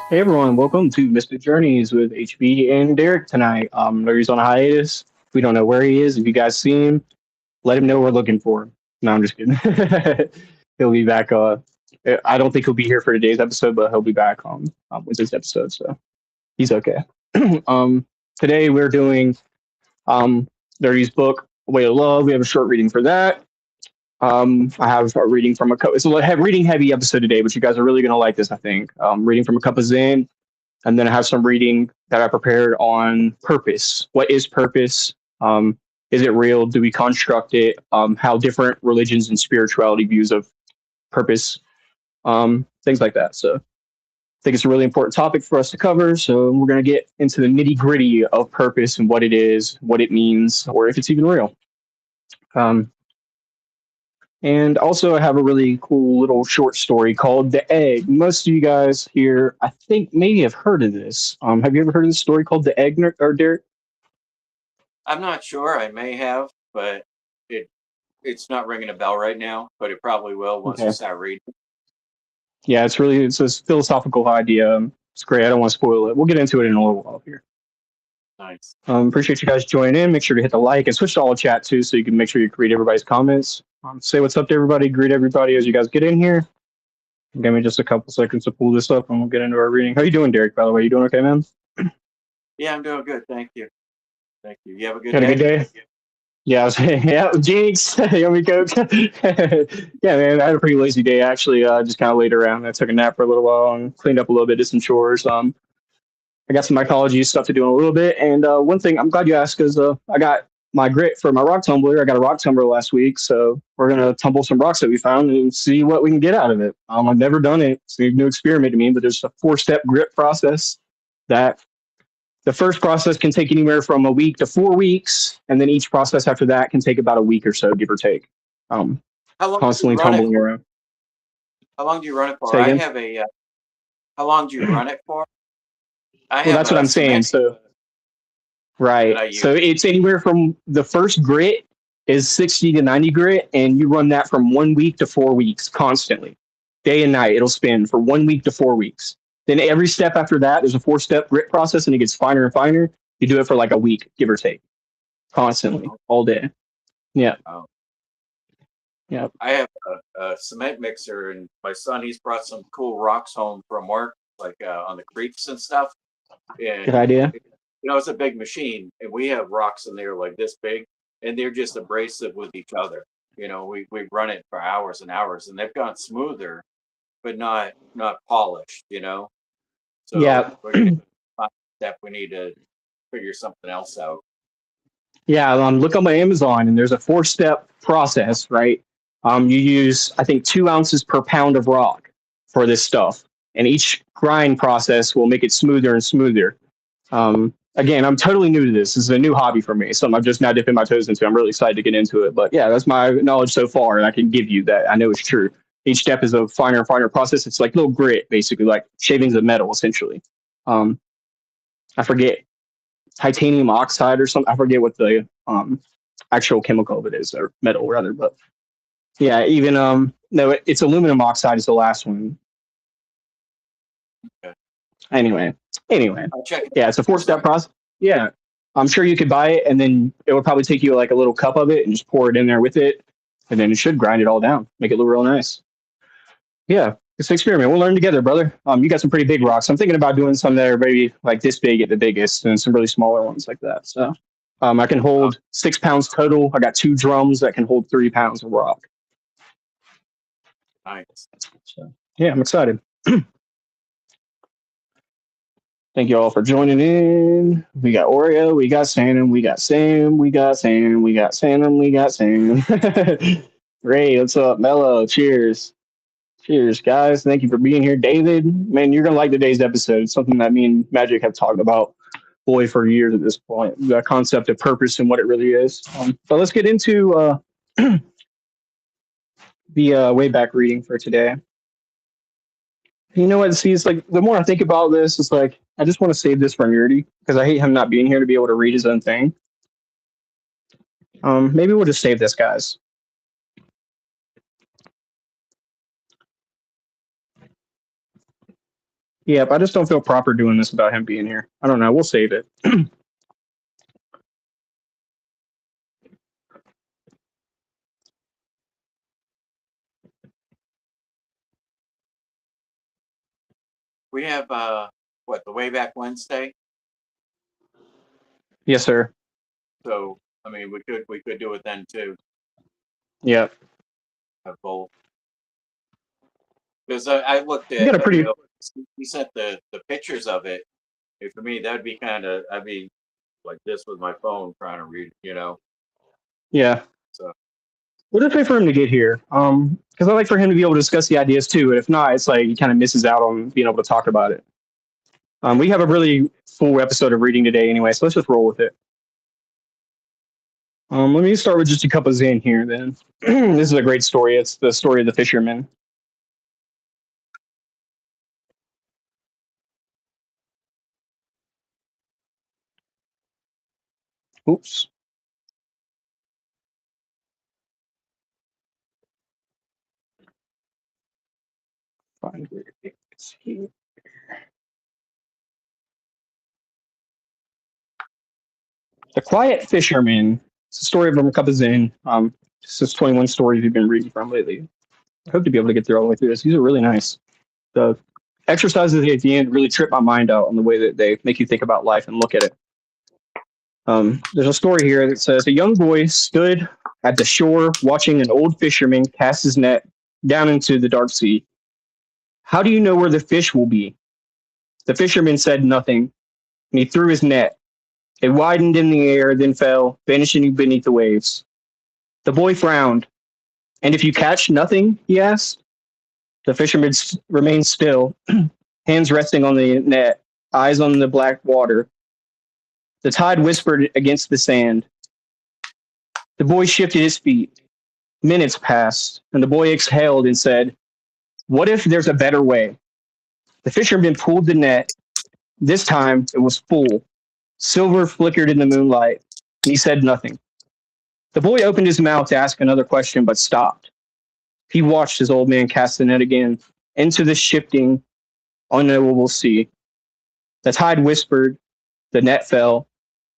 Hey everyone, welcome to Mystic Journeys with HB and Derek tonight. Larry's on a hiatus. We don't know where he is. If you guys see him, let him know we're looking for him. No, I'm just kidding. He'll be back. I don't think he'll be here for today's episode, but he'll be back on with this episode, so he's okay. um, Today we're doing Larry's book, Way of Love. We have a short reading for that. I have a reading from it's a reading heavy episode today, but you guys are really gonna like this, I think. Reading from a cup of Zen, and then I have some reading that I prepared on purpose. What is purpose? Is it real? Do we construct it? How different religions and spirituality views of purpose, things like that. So I think it's a really important topic for us to cover. So we're going to get into the nitty gritty of purpose and what it is, what it means, or if it's even real. Um, and also, I have a really cool little short story called The Egg. Most of you guys here, I think, maybe have heard of this. Have you ever heard of this story called The Egg, or Derek? I'm not sure. I may have, but it's not ringing a bell right now. But it probably will once we Okay. start reading. Yeah, it's a philosophical idea. It's great. I don't want to spoil it. We'll get into it in a little while here. Nice. Appreciate you guys joining in. Make sure to hit the like and switch to all chat too, so you can make sure you can read everybody's comments. Say what's up to everybody. Greet everybody as you guys get in here. Give me just a couple seconds to pull this up, and we'll get into our reading. How you doing, Derek? By the way, you doing okay, man? Yeah, I'm doing good. Thank you. Thank you. You have a good Had a good day? day. Yeah, yeah, Jinx, yummy coke. Yeah, man, I had a pretty lazy day actually. Just kind of laid around. I took a nap for a little while and cleaned up a little bit, did some chores. I got some mycology stuff to do in a little bit. And one thing I'm glad you asked is I got my grit for my rock tumbler. I got a rock tumbler last week, so we're gonna tumble some rocks that we found and see what we can get out of it. I've never done it. It's a new experiment to me, but there's a 4-step grit process that the first process can take anywhere from a week to 4 weeks, and then each process after that can take about a week or so, give or take. Um, How long do you Constantly run it tumbling for? around. How long do you run it for? Say I again. have a. How long do you run it for? I Well, have that's what a I'm saying. cement So that right. I use. So it's anywhere from the first grit is 60 to 90 grit, and you run that from 1 week to 4 weeks constantly, day and night. It'll spin for 1 week to 4 weeks. Then every step after that, there's a 4-step grit process, and it gets finer and finer. You do it for like a week, give or take, constantly, all day. Yeah. Oh, Yeah. I have a cement mixer, and my son he's brought some cool rocks home from work, like on the creeks and stuff. Good And idea. it's a big machine, and we have rocks in there like this big, and they're just abrasive with each other. We run it for hours and hours, and they've gone smoother, but not polished. So Yeah. we're gonna find step. We need to figure something else out. Yeah, look on my Amazon, and there's a 4-step process, right? You use, I think, 2 ounces per pound of rock for this stuff, and each grind process will make it smoother and smoother. Again, I'm totally new to this. This is a new hobby for me, something I'm just now dipping my toes into. I'm really excited to get into it. But yeah, that's my knowledge so far, and I can give you that. I know it's true. Each step is a finer and finer process. It's like little grit, basically, like shavings of metal, essentially. Um, I forget titanium oxide or something. I forget what the actual chemical of it is, or metal rather. But yeah, even no, it's aluminum oxide is the last one. Okay. Anyway, anyway, I'll check it yeah, it's a out. 4-step process. Yeah, I'm sure you could buy it, and then it would probably take you like a little cup of it and just pour it in there with it, and then it should grind it all down, make it look real nice. Yeah, it's an experiment. We'll learn together, brother. You got some pretty big rocks. I'm thinking about doing some that are maybe like this big at the biggest, and some really smaller ones like that. So, I can Oh, hold 6 pounds total. I got 2 drums that can hold 3 pounds of rock. nice. So, yeah, I'm excited. Thank you all for joining in. We got Oreo, we got Sam, we got Sam, we got Sam, we got Sam, we got Sam. Ray, what's up? Mello, cheers. Cheers, guys. Thank you for being here. David, man, you're going to like today's episode. It's something that me and Magic have talked about, boy, for years at this point. The concept of purpose and what it really is. So let's get into the way back reading for today. You know what? See, it's like the more I think about this, it's like I just want to save this for Nerdy because I hate him not being here to be able to read his own thing. Maybe we'll just save this, guys. Yep, I just don't feel proper doing this without him being here. I don't know. We'll save it. We have what, the way back Wednesday. Yes, sir. So I mean, we could do it then too. Yep. Have both. Because I looked You at, got a pretty. he sent the pictures of it. And for me, that'd be I'd be like this with my phone trying to read, Yeah. So We'll just wait for him to get here. Because I like for him to be able to discuss the ideas too. And if not, it's like he kind of misses out on being able to talk about it. We have a really full episode of reading today anyway, so let's just roll with it. Let me start with just a couple in here then. This is a great story. It's the story of the fisherman. Oops. Find where it's here. The Quiet Fisherman. It's a story from a couple in. This is 21 stories we've been reading from lately. I hope to be able to get through all the way through this. These are really nice. The exercises at the end really trip my mind out on the way that they make you think about life and look at it. There's a story here that says a young boy stood at the shore watching an old fisherman cast his net down into the dark sea. How do you know where the fish will be? The fisherman said nothing, and he threw his net. It widened in the air, then fell, vanishing beneath the waves. The boy frowned. And if you catch nothing, he asked. The fisherman remained still, hands resting on the net, eyes on the black water. The tide whispered against the sand. The boy shifted his feet. Minutes passed, and the boy exhaled and said, "What if there's a better way?" The fisherman pulled the net. This time it was full. Silver flickered in the moonlight, and he said nothing. The boy opened his mouth to ask another question, but stopped. He watched his old man cast the net again into the shifting, unknowable sea. The tide whispered, the net fell,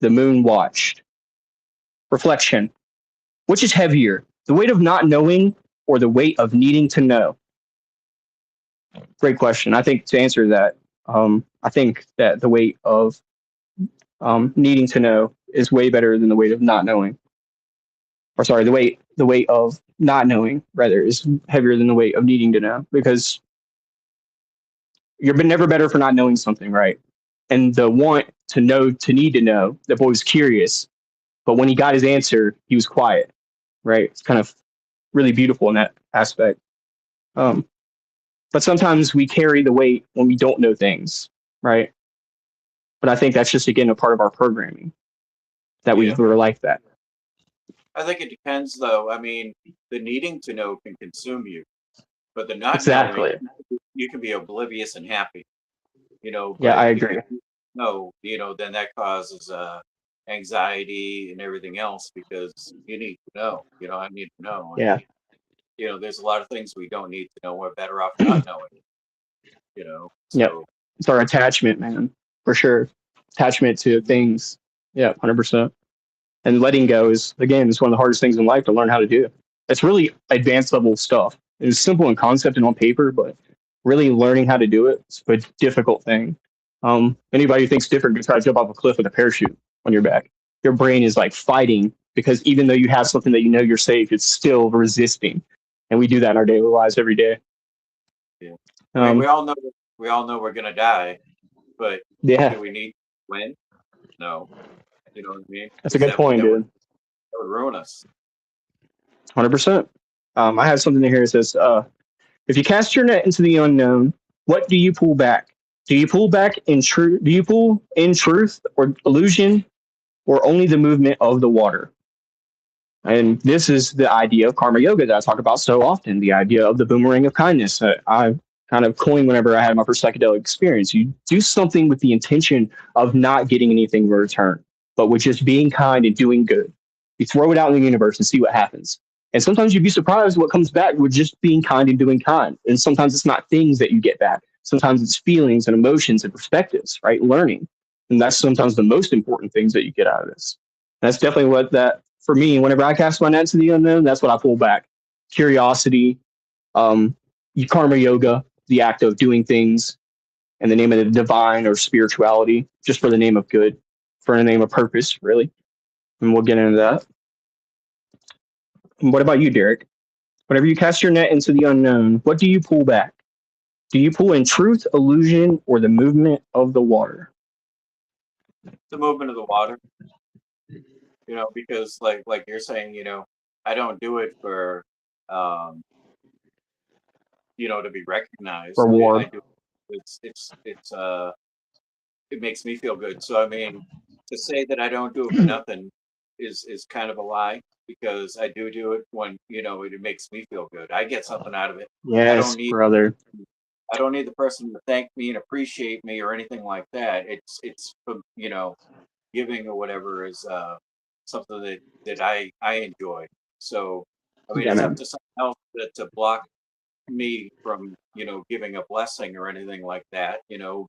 the moon watched. Reflection. Which is heavier, the weight of not knowing or the weight of needing to know? Great question. I think to answer that, I think that the weight of needing to know is way better than the weight of not knowing. Or sorry, the weight of not knowing rather is heavier than the weight of needing to know, because you're never better for not knowing something, right? And the want to know, to need to know, the boy was curious, but when he got his answer, he was quiet, right? It's kind of really beautiful in that aspect. But sometimes we carry the weight when we don't know things, right? But I think that's just, again, a part of our programming that we're like that. I think it depends, though. I mean, the needing to know can consume you, but the not exactly knowing, you can be oblivious and happy. Yeah, I agree. No, then that causes anxiety and everything else, because you need to know. I need to know. Yeah. There's a lot of things we don't need to know. We're better off not knowing. So. Yep. It's our attachment, man, for sure. Attachment to things. Yeah, 100%. And letting go is one of the hardest things in life to learn how to do. It's really advanced level stuff. It's simple in concept and on paper, but really learning how to do it is a difficult thing. Anybody who thinks different can try to jump off a cliff with a parachute on your back. Your brain is like fighting, because even though you have something that you know you're safe, it's still resisting. And we do that in our daily lives every day. Yeah. We all know we're gonna die, but do we need to win? No. You know what I mean? That's a good point, dude. That would ruin us. 100%. I have something here that says, if you cast your net into the unknown, what do you pull back? Do you pull back in truth? Do you pull in truth or illusion, or only the movement of the water? And this is the idea of karma yoga that I talk about so often, the idea of the boomerang of kindness that I kind of coined whenever I had my first psychedelic experience. You do something with the intention of not getting anything in return, but with just being kind and doing good. You throw it out in the universe and see what happens. And sometimes you'd be surprised what comes back with just being kind and doing kind. And sometimes it's not things that you get back. Sometimes it's feelings and emotions and perspectives, right? Learning. And that's sometimes the most important things that you get out of this. And that's definitely what that, for me, whenever I cast my net into the unknown, that's what I pull back. Curiosity, um, karma yoga, the act of doing things in the name of the divine or spirituality, just for the name of good, for the name of purpose, really. And we'll get into that. And what about you, Derek? Whenever you cast your net into the unknown, what do you pull back? Do you pull in truth, illusion, or the movement of the water? The movement of the water, because like you're saying, I don't do it for, um, to be recognized. I Reward. do. It makes me feel good. So I mean, to say that I don't do it for nothing is kind of a lie, because I do it when it makes me feel good. I get something out of it. Yes, brother. I don't need the person to thank me and appreciate me or anything like that. It's giving or whatever is something that I enjoy. So I mean, Yeah, it's up man. to someone else to block me from giving a blessing or anything like that.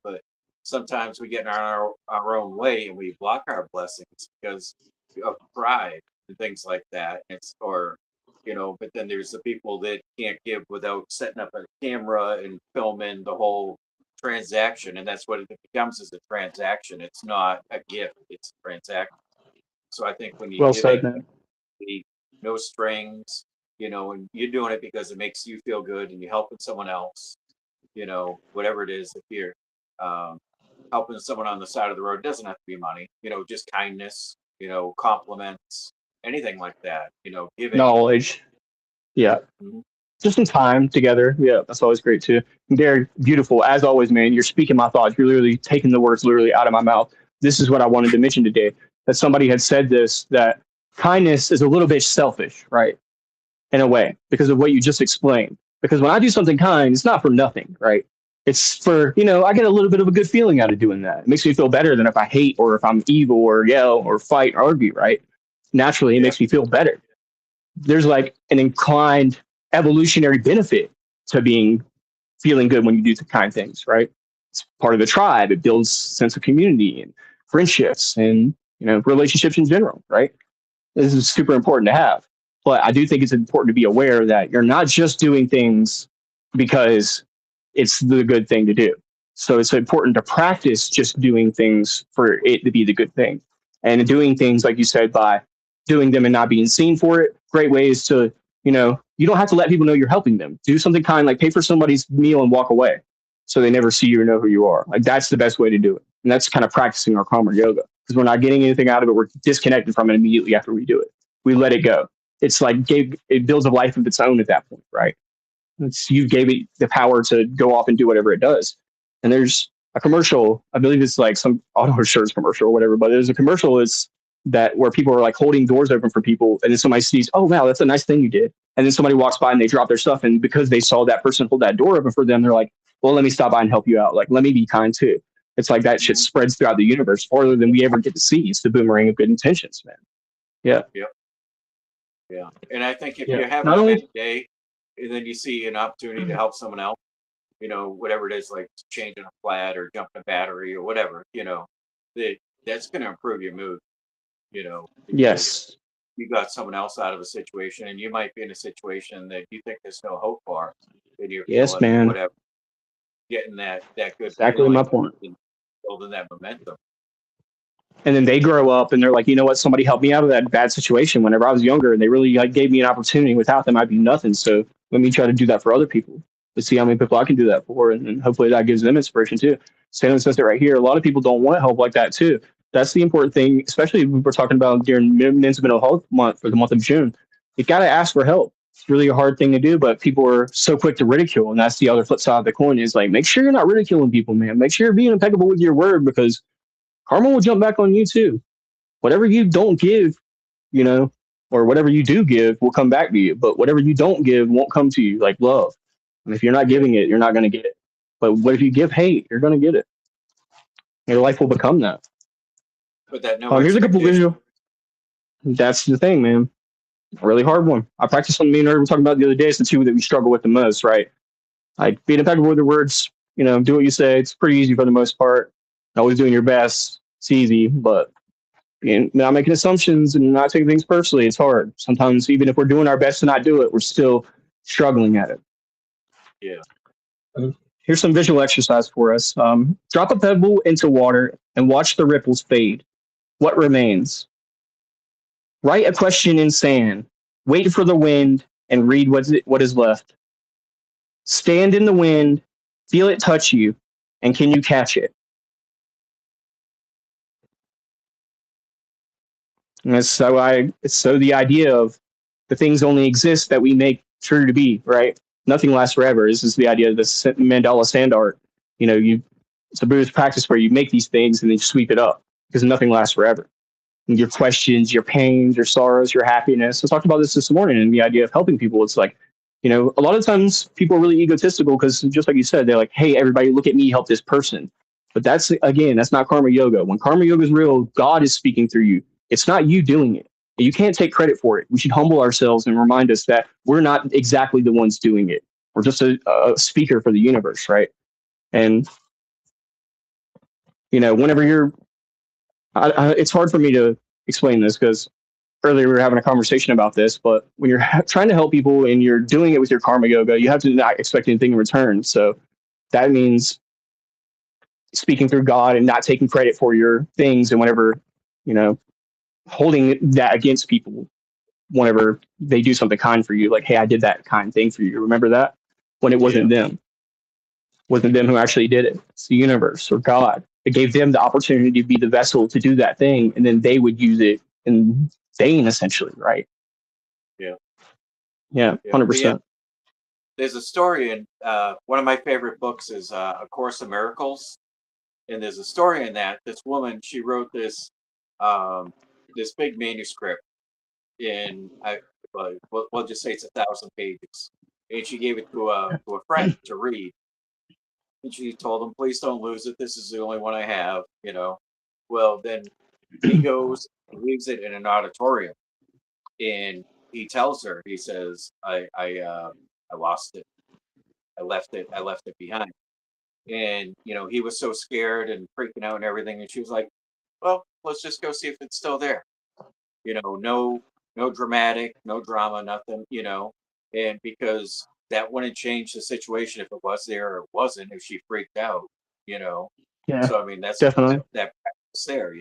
But sometimes we get in our own way and we block our blessings because of pride and things like that. But then there's the people that can't give without setting up a camera and filming the whole transaction, and that's what it becomes, is a transaction. It's not a gift, it's a transaction. So I think when you're Well said, giving, man. no strings, and you're doing it because it makes you feel good and you're helping someone else, whatever it is. If you're um, helping someone on the side of the road, it doesn't have to be money, just kindness, compliments, anything like that, giving. Knowledge. Yeah. Mhm. Just some time together. Yeah, that's always great too. Derek, beautiful. As always, man, you're speaking my thoughts. You're literally taking the words literally out of my mouth. This is what I wanted to mention today. That somebody had said this, that kindness is a little bit selfish, right? In a way, because of what you just explained. Because when I do something kind, it's not for nothing, right? It's for, I get a little bit of a good feeling out of doing that. It makes me feel better than if I hate or if I'm evil or yell or fight or argue, right? Naturally, it Yeah. makes me feel better. There's like an inclined evolutionary benefit to being feeling good when you do the kind things, right? It's part of the tribe. It builds sense of community and friendships and relationships in general, right? This is super important to have. But I do think it's important to be aware that you're not just doing things because it's the good thing to do. So it's important to practice just doing things for it to be the good thing. And doing things, like you said, by doing them and not being seen for it, great ways to, you don't have to let people know you're helping them. Do something kind, like pay for somebody's meal and walk away so they never see you or know who you are. Like that's the best way to do it. And that's kind of practicing our karma yoga, because we're not getting anything out of it. We're disconnected from it immediately after we do it. We let it go. It's like it builds a life of its own at that point, right? You gave it the power to go off and do whatever it does. And there's a commercial, I believe it's like some auto insurance commercial or whatever, but there's a commercial is that where people are like holding doors open for people, and then somebody sees, oh wow, that's a nice thing you did. And then somebody walks by and they drop their stuff, and because they saw that person hold that door open for them, they're like, well, let me stop by and help you out. Like, let me be kind too. It's like that shit Mhm. spreads throughout the universe farther than we ever get to see. It's the boomerang of good intentions, man. Yeah. Yep. Yeah. And I think if Yeah. you're having Not a only bad day and then you see an opportunity to help someone else, whatever it is, like changing a flat or jumping a battery or whatever, that that's going to improve your mood, because yes. you got someone else out of a situation, and you might be in a situation that you think there's no hope for, and you're Yes, feeling man. whatever, getting that good Exactly my feeling point. and building that momentum. And then they grow up and they're like, you know what? Somebody helped me out of that bad situation whenever I was younger, and they really like gave me an opportunity. Without them, I'd be nothing. So let me try to do that for other people to see how many people I can do that for, and hopefully that gives them inspiration too. Shannon says it right here. A lot of people don't want help like that too. That's the important thing, especially if we're talking about during Men's Mental Health Month for the month of June. You got to ask for help. It's really a hard thing to do, but people are so quick to ridicule, and that's the other flip side of the coin. Is like, make sure you're not ridiculing people, man. Make sure you're being impeccable with your word, because karma will jump back on you too. Whatever you don't give, you know, or whatever you do give will come back to you. But whatever you don't give won't come to you, like love. And if you're not Yeah. giving it, you're not going to get it. But what if you give hate? You're going to get it. Your life will become that. But that no Here's a couple expectation. visual. That's the thing, man. Really hard one. I practiced something me and her were talking about the other day. It's the two that we struggle with the most, right? Like being impeccable with the words, do what you say. It's pretty easy for the most part. Always doing your best. It's easy, but not making assumptions and not taking things personally. It's hard. Sometimes, even if we're doing our best to not do it, we're still struggling at it. Yeah. Here's some visual exercise for us. Drop a pebble into water and watch the ripples fade. What remains? Write a question in sand. Wait for the wind and read what is left. Stand in the wind, feel it touch you, and can you catch it? And that's so the idea of the things only exist that we make true to be, right? Nothing lasts forever. This is the idea of the mandala sand art. It's a Buddhist practice where you make these things and then you sweep it up because nothing lasts forever. And your questions, your pains, your sorrows, your happiness. I talked about this morning and the idea of helping people. It's like, a lot of times people are really egotistical because just like you said, they're like, hey, everybody look at me, help this person. But that's not karma yoga. When karma yoga is real, God is speaking through you. It's not you doing it. You can't take credit for it. We should humble ourselves and remind us that we're not exactly the ones doing it. We're just a speaker for the universe, right? And, whenever it's hard for me to explain this because earlier we were having a conversation about this, but when you're trying to help people and you're doing it with your karma yoga, you have to not expect anything in return. So that means speaking through God and not taking credit for your things and whenever, holding that against people whenever they do something kind for you, like, hey, I did that kind thing for you. Remember that? When it wasn't them. It wasn't them who actually did it. It's the universe or God. It gave them the opportunity to be the vessel to do that thing, and then they would use it in vain, essentially, right? Yeah. Yeah, 100%. There's a story in one of my favorite books is A Course in Miracles. And there's a story in that this woman, she wrote this this big manuscript in we'll just say it's 1,000 pages, and she gave it to a friend to read, and she told him, please don't lose it, this is the only one I have. Well, then he goes and leaves it in an auditorium, and he tells her, he says, I lost it, I left it behind. And he was so scared and freaking out and everything, and she was like, well, let's just go see if it's still there. No dramatic, no drama, nothing, and because that wouldn't change the situation if it was there or it wasn't, if she freaked out. Yeah. So I mean, that's definitely that practice there.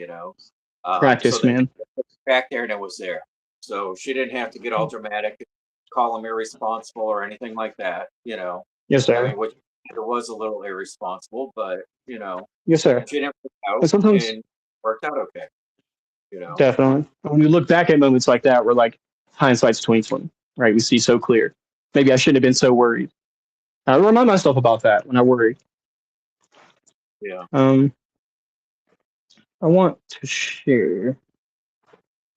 Practice, so man. Back there and it was there, so she didn't have to get all dramatic, call him irresponsible or anything like that. Yes, sir. I mean, which it was a little irresponsible, but yes, sir. She didn't freak out, but sometimes and worked out okay. Definitely. When we look back at moments like that, we're like, hindsight's 2020, right? We see so clear. Maybe I shouldn't have been so worried. I remind myself about that when I worry. Yeah. I want to share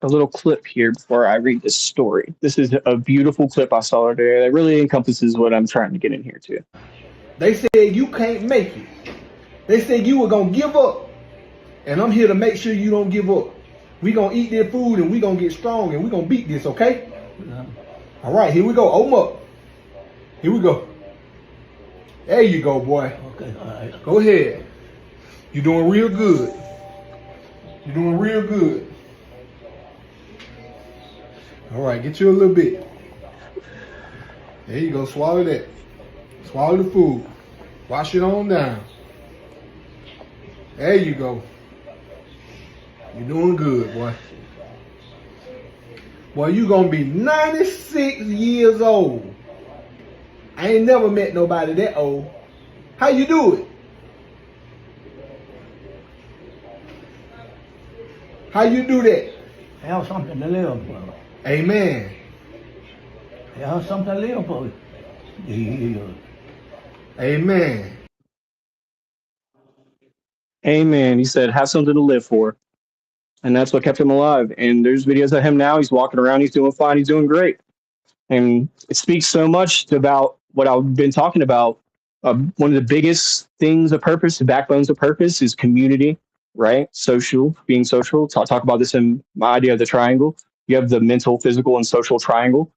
a little clip here before I read this story. This is a beautiful clip I saw today that really encompasses what I'm trying to get in here too. They said you can't make it. They said you were going to give up. And I'm here to make sure you don't give up. We going to eat their food and we going to get strong and we going to beat this, okay? Yeah. All right, here we go. Open up. Here we go. There you go, boy. Okay, all right. Go ahead. You're doing real good. You're doing real good. All right, get you a little bit. There you go. Swallow that. Swallow the food. Wash it on down. There you go. You're doing good, boy. Boy, you gonna be 96 years old. I ain't never met nobody that old. How you do it? How you do that? Have something to live for. Amen. Have something to live for. Yeah. Amen. Amen. He said, have something to live for. And that's what kept him alive. And there's videos of him now. He's walking around. He's doing fine. He's doing great. And it speaks so much about what I've been talking about. One of the biggest things of purpose, the backbones of purpose, is community, right? Social, being social. Talk about this in my idea of the triangle. You have the mental, physical, and social triangle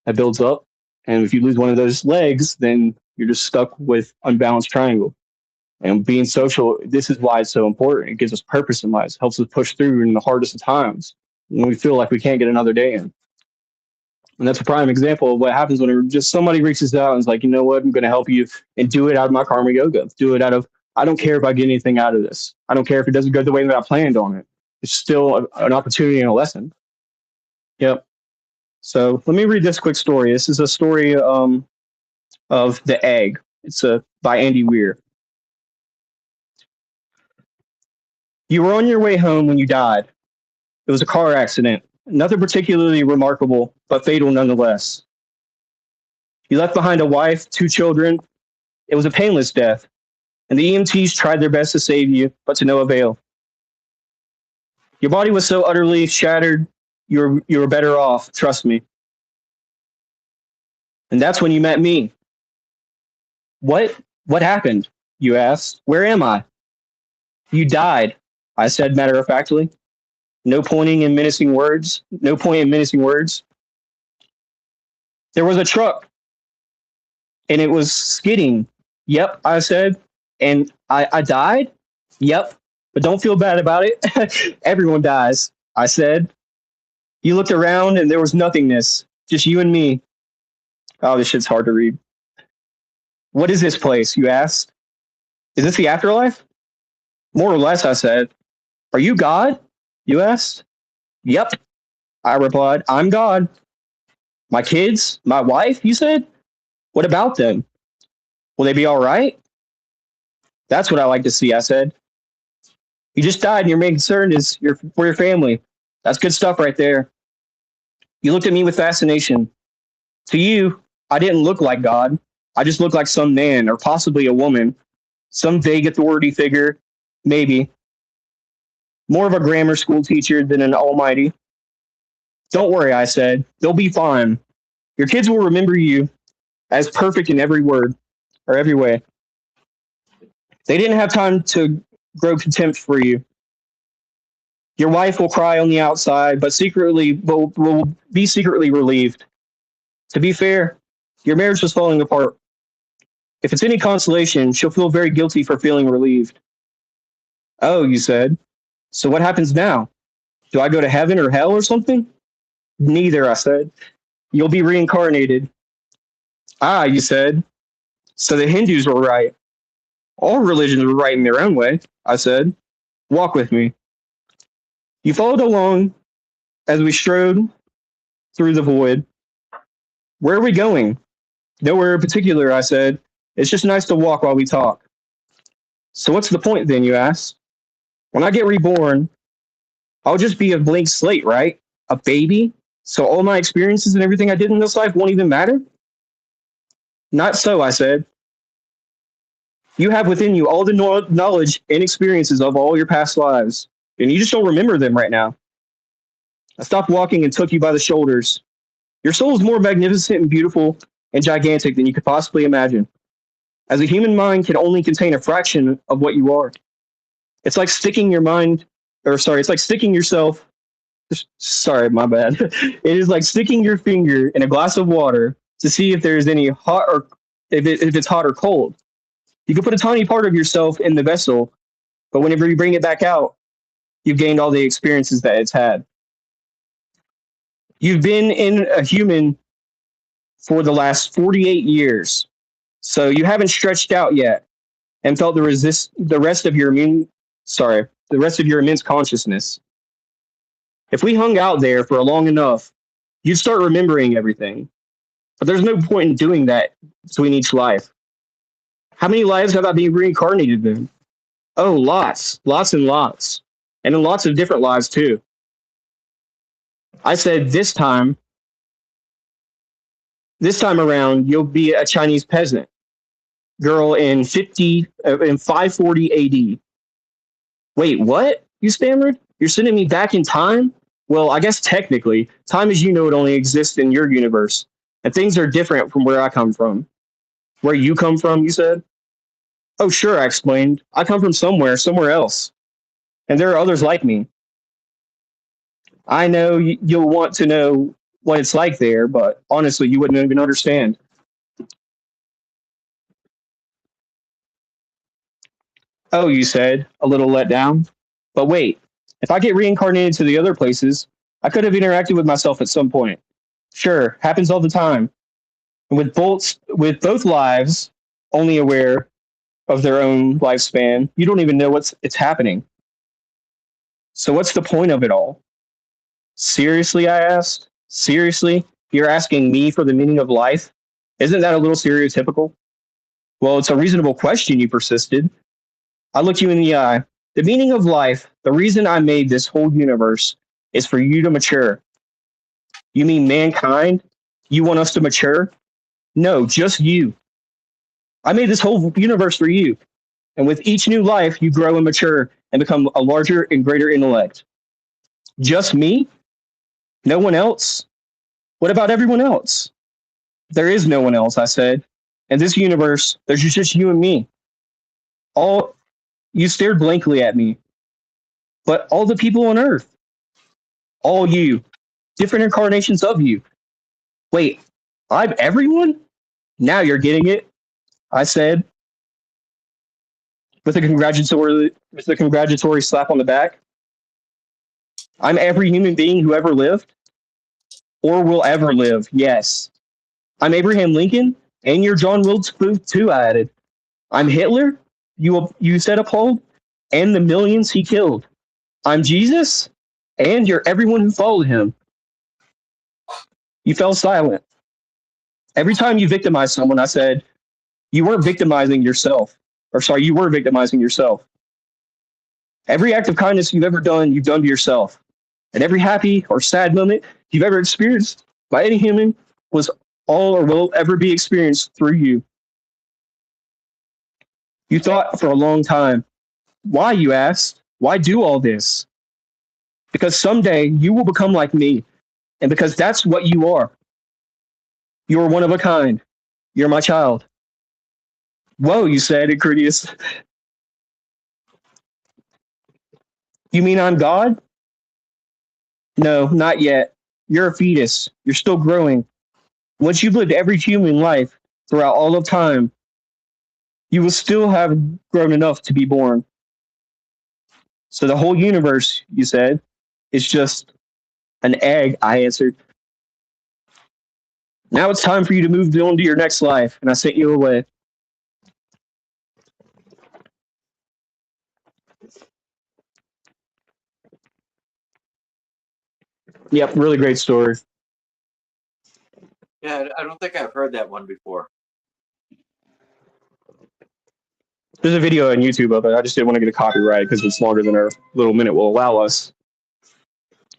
that builds up. And if you lose one of those legs, then you're just stuck with unbalanced triangle. And being social, this is why it's so important. It gives us purpose in life, helps us push through in the hardest of times when we feel like we can't get another day in. And that's a prime example of what happens when just somebody reaches out and is like, you know what, I'm going to help you and do it out of my karma yoga. Do it out of, I don't care if I get anything out of this. I don't care if it doesn't go the way that I planned on it. It's still an opportunity and a lesson. Yep. So let me read this quick story. This is a story of The Egg. It's by Andy Weir. You were on your way home when you died. It was a car accident. Nothing particularly remarkable, but fatal nonetheless. You left behind a wife, 2 children. It was a painless death, and the EMTs tried their best to save you, but to no avail. Your body was so utterly shattered, you were better off, trust me. And that's when you met me. What happened? You asked. Where am I? You died, I said matter-of-factly. No pointing and menacing words. No point in menacing words. There was a truck, and it was skidding. Yep, I said. And I died? Yep, but don't feel bad about it. Everyone dies, I said. You looked around, and there was nothingness. Just you and me. Oh, this shit's hard to read. What is this place, you asked? Is this the afterlife? More or less, I said. Are you God? You asked. Yep, I replied. I'm God. My kids? My wife? You said. What about them? Will they be all right? That's what I like to see, I said. You just died and your main concern is for your family. That's good stuff right there. You looked at me with fascination. To you, I didn't look like God. I just looked like some man or possibly a woman. Some vague authority figure, maybe. More of a grammar school teacher than an almighty. Don't worry, I said. They'll be fine. Your kids will remember you as perfect in every word or every way. They didn't have time to grow contempt for you. Your wife will cry on the outside, but secretly will be secretly relieved. To be fair, your marriage was falling apart. If it's any consolation, she'll feel very guilty for feeling relieved. Oh, you said. So what happens now? Do I go to heaven or hell or something? Neither, I said. You'll be reincarnated. Ah, you said. So the Hindus were right. All religions were right in their own way, I said. Walk with me. You followed along as we strode through the void. Where are we going? Nowhere in particular, I said. It's just nice to walk while we talk. So what's the point then, you asked? When I get reborn, I'll just be a blank slate, right? A baby? So all my experiences and everything I did in this life won't even matter? Not so, I said. You have within you all the knowledge and experiences of all your past lives, and you just don't remember them right now. I stopped walking and took you by the shoulders. Your soul is more magnificent and beautiful and gigantic than you could possibly imagine. As a human mind can only contain a fraction of what you are. It's like sticking it's like sticking yourself, sorry, my bad. It is like sticking your finger in a glass of water to see if there's any hot or if it's hot or cold. You can put a tiny part of yourself in the vessel, but whenever you bring it back out, you've gained all the experiences that it's had. You've been in a human for the last 48 years, so you haven't stretched out yet and felt the rest of your immense consciousness. If we hung out there for long enough, you'd start remembering everything. But there's no point in doing that between each life. How many lives have I been reincarnated in? Oh, lots and lots. And in lots of different lives too. I said this time around, you'll be a Chinese peasant girl in 540 AD. Wait, what? You stammered? You're sending me back in time? Well, I guess technically, time as you know it only exists in your universe. And things are different from where I come from. Where you come from, you said? Oh, sure, I explained. I come from somewhere else. And there are others like me. I know you'll want to know what it's like there, but honestly, you wouldn't even understand. Oh, you said, a little let down. But wait, if I get reincarnated to the other places, I could have interacted with myself at some point. Sure, happens all the time. And with both lives only aware of their own lifespan, you don't even know it's happening. So what's the point of it all? Seriously, I asked. Seriously? You're asking me for the meaning of life? Isn't that a little stereotypical? Well, it's a reasonable question, you persisted. I looked you in the eye. The meaning of life, the reason I made this whole universe, is for you to mature. You mean mankind? You want us to mature? No, just you. I made this whole universe for you. And with each new life, you grow and mature and become a larger and greater intellect. Just me? No one else? What about everyone else? There is no one else, I said. In this universe, there's just you and me. You stared blankly at me. But all the people on Earth. All you. Different incarnations of you. Wait, I'm everyone? Now you're getting it, I said. With a congratulatory slap on the back. I'm every human being who ever lived. Or will ever live, yes. I'm Abraham Lincoln, and you're John Wilkes Booth too, I added. I'm Hitler, you said appalled, and the millions he killed. I'm Jesus, and you're everyone who followed him. You fell silent. Every time you victimized someone, I said, you weren't victimizing yourself. You were victimizing yourself. Every act of kindness you've ever done, you've done to yourself. And every happy or sad moment you've ever experienced by any human was all or will ever be experienced through you. You thought for a long time, why, you asked? Why do all this? Because someday you will become like me, and because that's what you are. You are one of a kind. You're my child. Whoa, you said, Incredius. You mean I'm God? No, not yet. You're a fetus. You're still growing. Once you've lived every human life throughout all of time, you will still have grown enough to be born. So the whole universe, you said, is just an egg, I answered. Now it's time for you to move on to your next life, and I sent you away. Yep, really great story. Yeah, I don't think I've heard that one before. There's a video on YouTube of it. I just didn't want to get a copyright because it's longer than our little minute will allow us.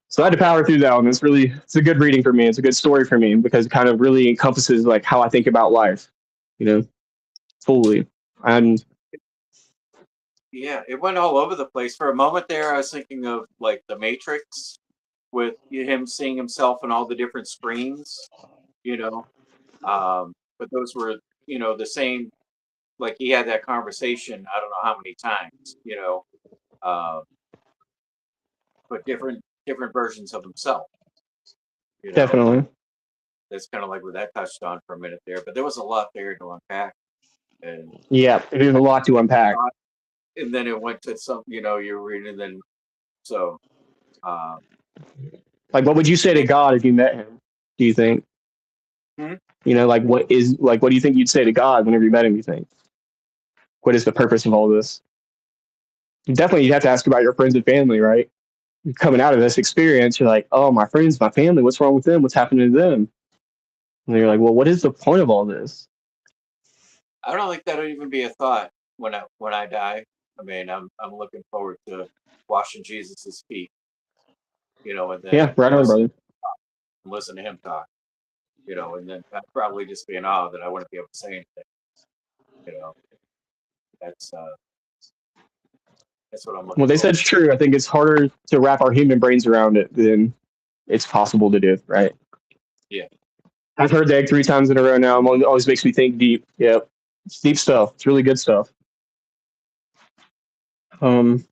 So I had to power through that one. It's a good reading for me. It's a good story for me because it kind of really encompasses like how I think about life, fully. And yeah, it went all over the place. For a moment there, I was thinking of like The Matrix with him seeing himself on all the different screens, but those were, the same, like he had that conversation, I don't know how many times, but different versions of himself. Definitely. That's kind of like what that touched on for a minute there, but there was a lot there to unpack. And yeah, there's a lot to unpack. And then it went to some, you're reading, and then so. Like, what would you say to God if you met him? Do you think? What do you think you'd say to God whenever you met him? You think? What is the purpose of all this? Definitely, you have to ask about your friends and family, right? Coming out of this experience, you're like, oh, my friends, my family, what's wrong with them? What's happening to them? And you're like, well, what is the point of all this? I don't think that'll even be a thought when I die. I mean, I'm looking forward to washing Jesus's feet, and then right on, brother. Listen to him talk, and then I'd probably just be in awe that I wouldn't be able to say anything, That's what I'm looking. Well, they said it's true. I think it's harder to wrap our human brains around it than it's possible to do, right? Yeah. I've heard that 3 times in a row now. It always makes me think deep. Yep. It's deep stuff. It's really good stuff. And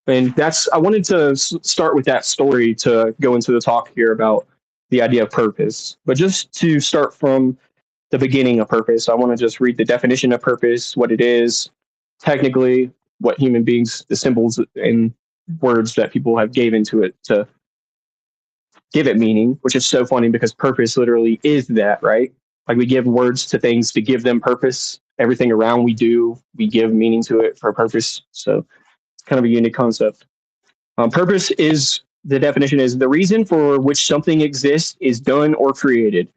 I wanted to start with that story to go into the talk here about the idea of purpose. But just to start from the beginning of purpose, I want to just read the definition of purpose, what it is, technically what human beings, the symbols and words that people have gave into it to give it meaning, which is so funny because purpose literally is that, right? Like we give words to things to give them purpose. Everything around we do, we give meaning to it for a purpose. So it's kind of a unique concept. Purpose is, the definition is the reason for which something exists is done or created.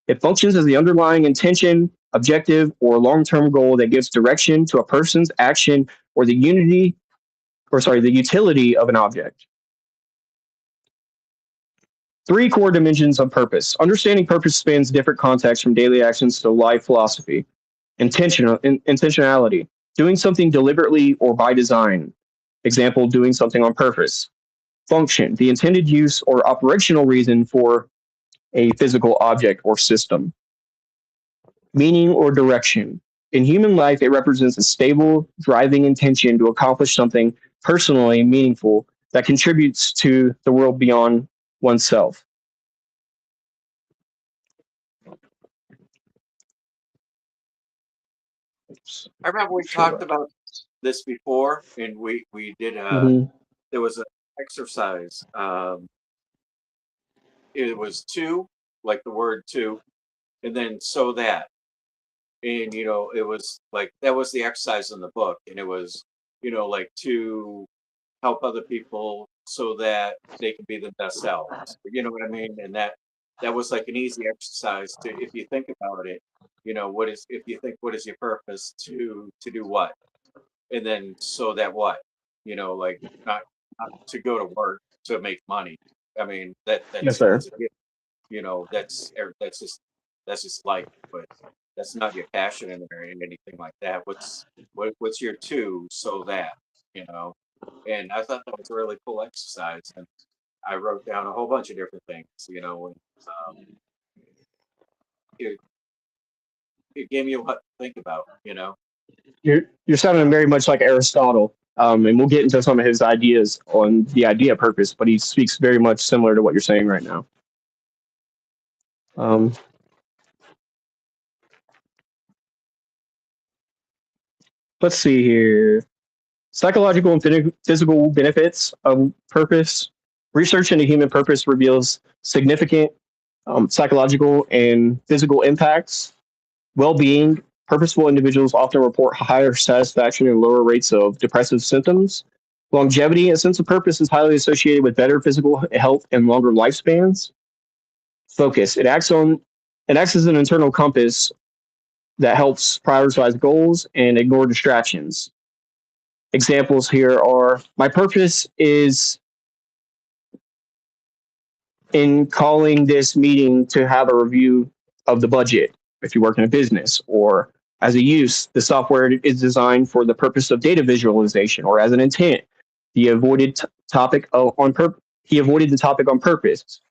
It functions as the underlying intention, objective, or long-term goal that gives direction to a person's action or the utility of an object. 3 core dimensions of purpose. Understanding purpose spans different contexts from daily actions to life philosophy. Intentionality, doing something deliberately or by design. Example, doing something on purpose. Function, the intended use or operational reason for a physical object or system. Meaning or direction. In human life, it represents a stable, driving intention to accomplish something personally meaningful that contributes to the world beyond oneself. I remember we talked about this before, and we did there was an exercise. It was two, like the word two, and then so that. And it was like that was the exercise in the book, and it was like to help other people so that they can be the best selves. You know what I mean? And that was like an easy exercise to, if you think about it, what is your purpose to do what? And then so that what? Like not to go to work to make money. I mean that's Yes, sir. that's just life, but that's not your passion in there and anything like that. What's your two so that, and I thought that was a really cool exercise, and I wrote down a whole bunch of different things, and it gave me what to think about, You're sounding very much like Aristotle, and we'll get into some of his ideas on the idea of purpose, but he speaks very much similar to what you're saying right now. Let's see here. Psychological and physical benefits of purpose. Research into human purpose reveals significant psychological and physical impacts. Well-being. Purposeful individuals often report higher satisfaction and lower rates of depressive symptoms. Longevity. A sense of purpose is highly associated with better physical health and longer lifespans. Focus. It acts as an internal compass that helps prioritize goals and ignore distractions. Examples here are, my purpose is in calling this meeting to have a review of the budget if you work in a business, or as a use, the software is designed for the purpose of data visualization, or as an intent, he avoided the topic on purpose,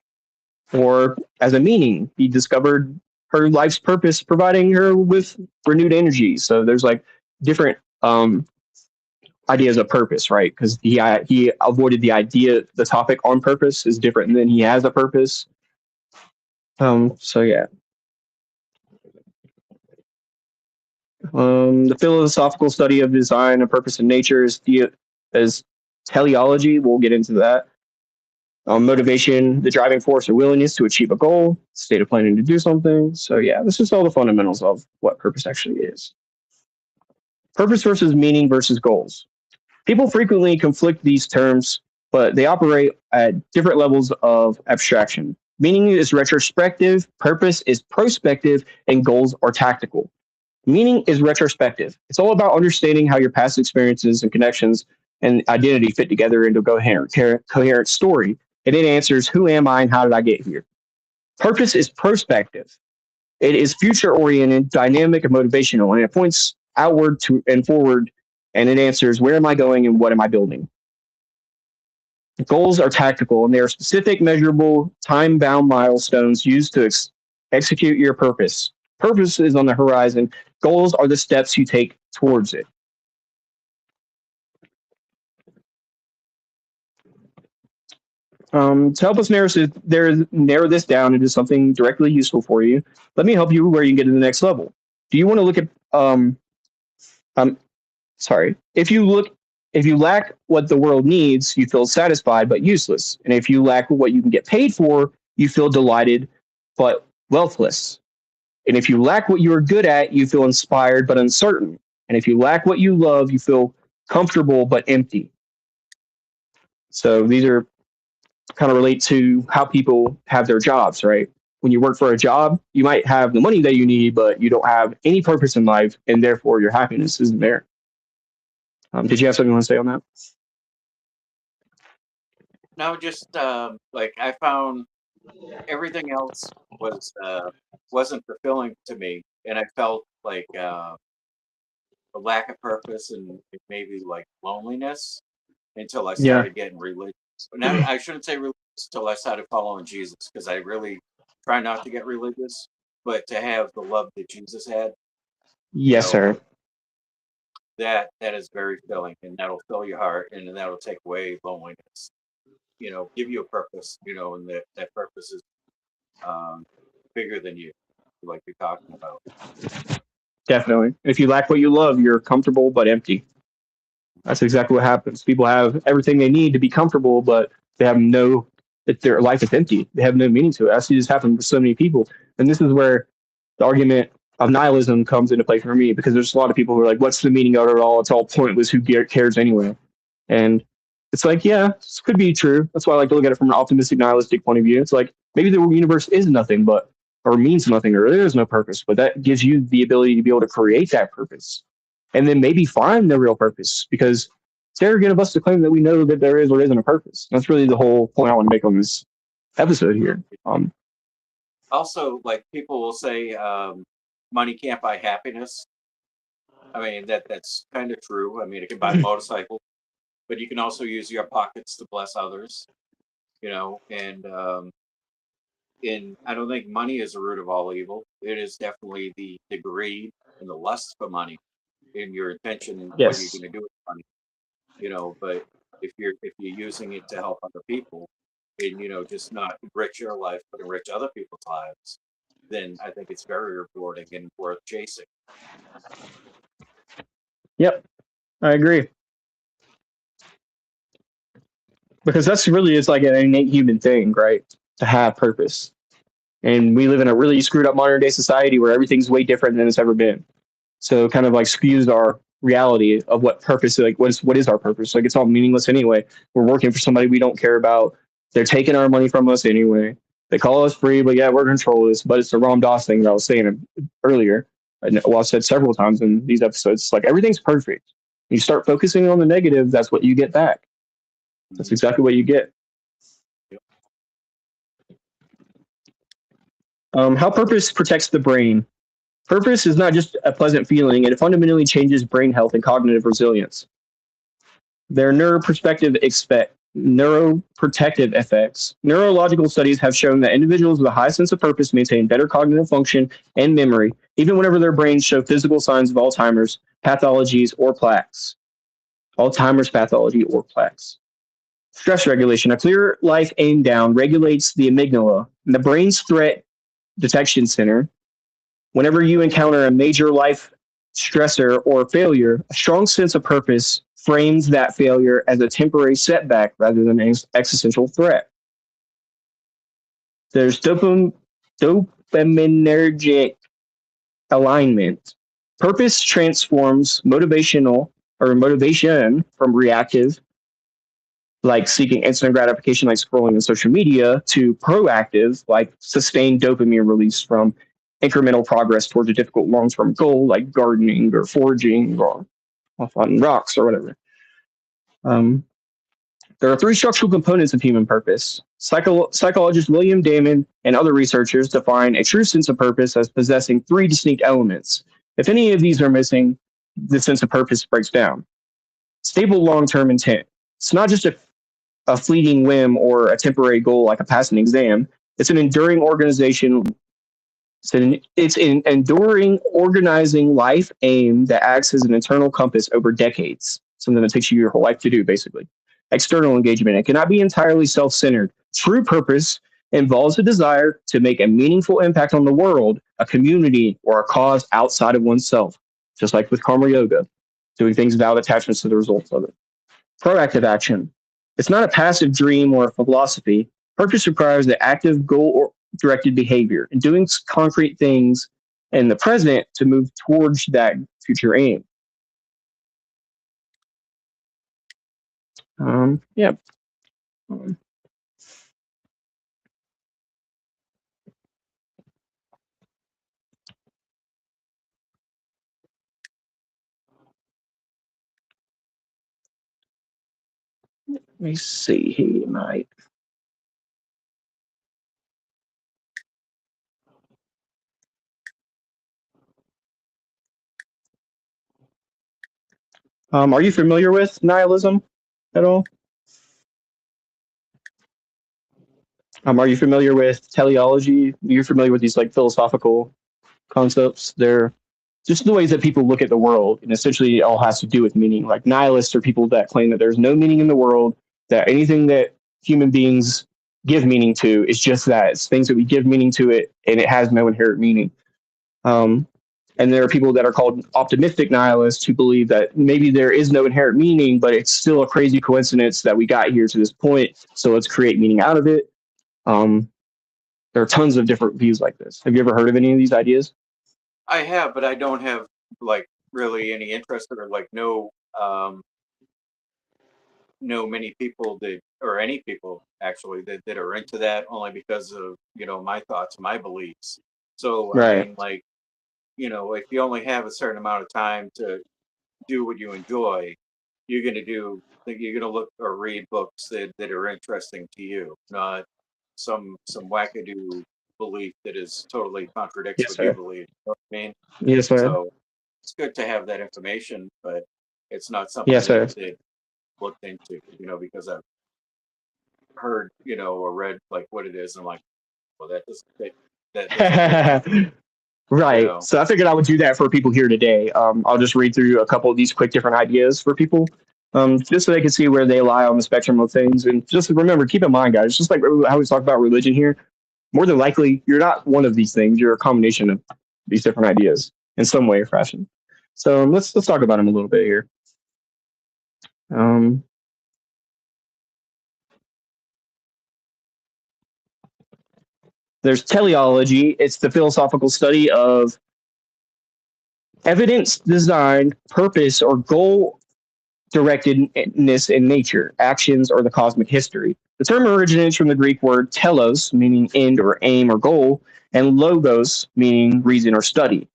or as a meaning, he discovered her life's purpose, providing her with renewed energy. So there's like different ideas of purpose, right? Because he avoided the topic on purpose is different than he has a purpose. So yeah. The philosophical study of design and purpose in nature is teleology. We'll get into that. Motivation, the driving force or willingness to achieve a goal, state of planning to do something. So yeah, this is all the fundamentals of what purpose actually is. Purpose versus meaning versus goals. People frequently conflict these terms, but they operate at different levels of abstraction. Meaning is retrospective, purpose is prospective, and goals are tactical. Meaning is retrospective. It's all about understanding how your past experiences and connections and identity fit together into a coherent story. And it answers, who am I and how did I get here? Purpose is prospective. It is future-oriented, dynamic, and motivational, and it points outward to and forward, and it answers, where am I going and what am I building? Goals are tactical, and they are specific, measurable, time-bound milestones used to execute your purpose. Purpose is on the horizon. Goals are the steps you take towards it. To help us narrow this down into something directly useful for you, let me help you where you can get to the next level. Do you want to look at sorry. If you lack what the world needs, you feel satisfied but useless. And if you lack what you can get paid for, you feel delighted but wealthless. And if you lack what you are good at, you feel inspired but uncertain. And if you lack what you love, you feel comfortable but empty. So these are kind of relate to how people have their jobs, right? When you work for a job, you might have the money that you need, but you don't have any purpose in life, and therefore your happiness isn't there. Did you have something you want to say on that? No, just like I found everything else wasn't fulfilling to me, and I felt like a lack of purpose and maybe like loneliness until I Yeah, started getting religious. And I shouldn't say religious until I started following Jesus, because I really try not to get religious, but to have the love that Jesus had, you yes, know, sir. that is very filling, and that'll fill your heart, and that'll take away loneliness. Give you a purpose, and that purpose is um, bigger than you, like you're talking about. Definitely. If you lack what you love, you're comfortable but empty. That's exactly what happens. People have everything they need to be comfortable, but they have no, that their life is empty. They have no meaning to it. I see this happen with so many people. And this is where the argument of nihilism comes into play for me, because there's a lot of people who are like, what's the meaning of it all? It's all pointless. Who cares anyway? And it's like, yeah, this could be true. That's why I like to look at it from an optimistic, nihilistic point of view. It's like maybe the universe is nothing, but, or means nothing, or there is no purpose, but that gives you the ability to be able to create that purpose and then maybe find the real purpose, because it's arrogant of us to claim that we know that there is or isn't a purpose. That's really the whole point I want to make on this episode here. Also, like people will say, money can't buy happiness. I mean, that's kind of true. I mean, it can buy a motorcycle, but you can also use your pockets to bless others, and I don't think money is the root of all evil. It is definitely the greed and the lust for money and your intention and what you're Yes. going to do with money. But if you're using it to help other people, and just not enrich your life but enrich other people's lives, then I think it's very rewarding and worth chasing. Yep. I agree. Because that's really, it's like an innate human thing, right? To have purpose. And we live in a really screwed up modern day society where everything's way different than it's ever been. So it kind of like skews our reality of what purpose, like what is our purpose? Like it's all meaningless anyway. We're working for somebody we don't care about. They're taking our money from us anyway. They call us free, but yeah, we're control this. But it's the Ram Dass thing that I was saying earlier. Well, I've said several times in these episodes. It's like everything's perfect. You start focusing on the negative, that's what you get back. That's exactly what you get. How purpose protects the brain. Purpose is not just a pleasant feeling, it fundamentally changes brain health and cognitive resilience. There are neuroprotective effects. Neurological studies have shown that individuals with a high sense of purpose maintain better cognitive function and memory, even whenever their brains show physical signs of Alzheimer's pathologies or plaques. Alzheimer's pathology or plaques. Stress regulation. A clear life aim down regulates the amygdala, the brain's threat detection center. Whenever you encounter a major life stressor or failure, a strong sense of purpose frames that failure as a temporary setback rather than an existential threat. There's dopaminergic alignment. Purpose transforms motivation from reactive, like seeking instant gratification, like scrolling on social media, to proactive, like sustained dopamine release from incremental progress towards a difficult long-term goal, like gardening or foraging or on rocks or whatever. There are three structural components of human purpose. Psychologist William Damon and other researchers define a true sense of purpose as possessing three distinct elements. If any of these are missing, the sense of purpose breaks down. Stable long-term intent. It's not just a fleeting whim or a temporary goal like a passing exam. It's an enduring organization. It's an enduring organizing life aim that acts as an internal compass over decades. Something that takes you your whole life to do, basically. External engagement. It cannot be entirely self-centered. True purpose involves a desire to make a meaningful impact on the world, a community, or a cause outside of oneself, just like with karma yoga. doing things without attachments to the results of it. Proactive action. It's not a passive dream or a philosophy. Purpose requires the active goal-directed behavior and doing concrete things in the present to move towards that future aim. Yeah. Let me see here, mate. Are you familiar with nihilism at all? Are you familiar with teleology? You're familiar with these like philosophical concepts? They're just the ways that people look at the world, and essentially it all has to do with meaning. Like nihilists are people that claim that there's no meaning in the world, that anything that human beings give meaning to is just that. It's things that we give meaning to it, and it has no inherent meaning. And there are people that are called optimistic nihilists who believe that maybe there is no inherent meaning, but it's still a crazy coincidence that we got here to this point. So let's create meaning out of it. There are tons of different views like this. Have you ever heard of any of these ideas? I have, but I don't have like really any interest or like know many people that, or any people actually that are into that, only because of, you know, my thoughts, my beliefs. So Right. I mean, like, you know, if you only have a certain amount of time to do what you enjoy, you're going to look or read books that are interesting to you, not some wackadoo belief that is totally contradicts Yes, what sir. you believe. You know what I mean? Yes, sir. So it's good to have that information, but it's not something Yes, sir. that looked into, you know, because I've heard, you know, or read like what it is, and I'm like, well, that doesn't fit. That doesn't fit. Right. You know. So I figured I would do that for people here today. I'll just read through a couple of these quick different ideas for people, just so they can see where they lie on the spectrum of things. And just remember, keep in mind, guys, just like how we talk about religion here, more than likely, you're not one of these things. You're a combination of these different ideas in some way or fashion. So let's talk about them a little bit here. There's teleology. It's the philosophical study of evidence, design, purpose, or goal directedness in nature, actions, or the cosmic history. The term originates from the Greek word telos, meaning end or aim or goal, and logos, meaning reason or study.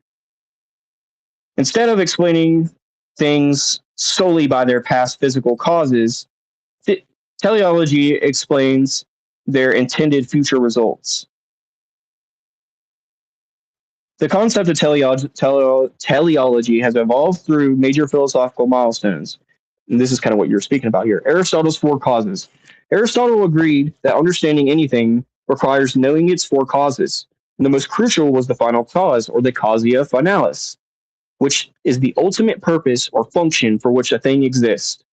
Instead of explaining things solely by their past physical causes, teleology explains their intended future results. The concept of teleology has evolved through major philosophical milestones. And this is kind of what you're speaking about here. Aristotle's four causes. Aristotle agreed that understanding anything requires knowing its four causes. And the most crucial was the final cause, or the causa finalis, which is the ultimate purpose or function for which a thing exists.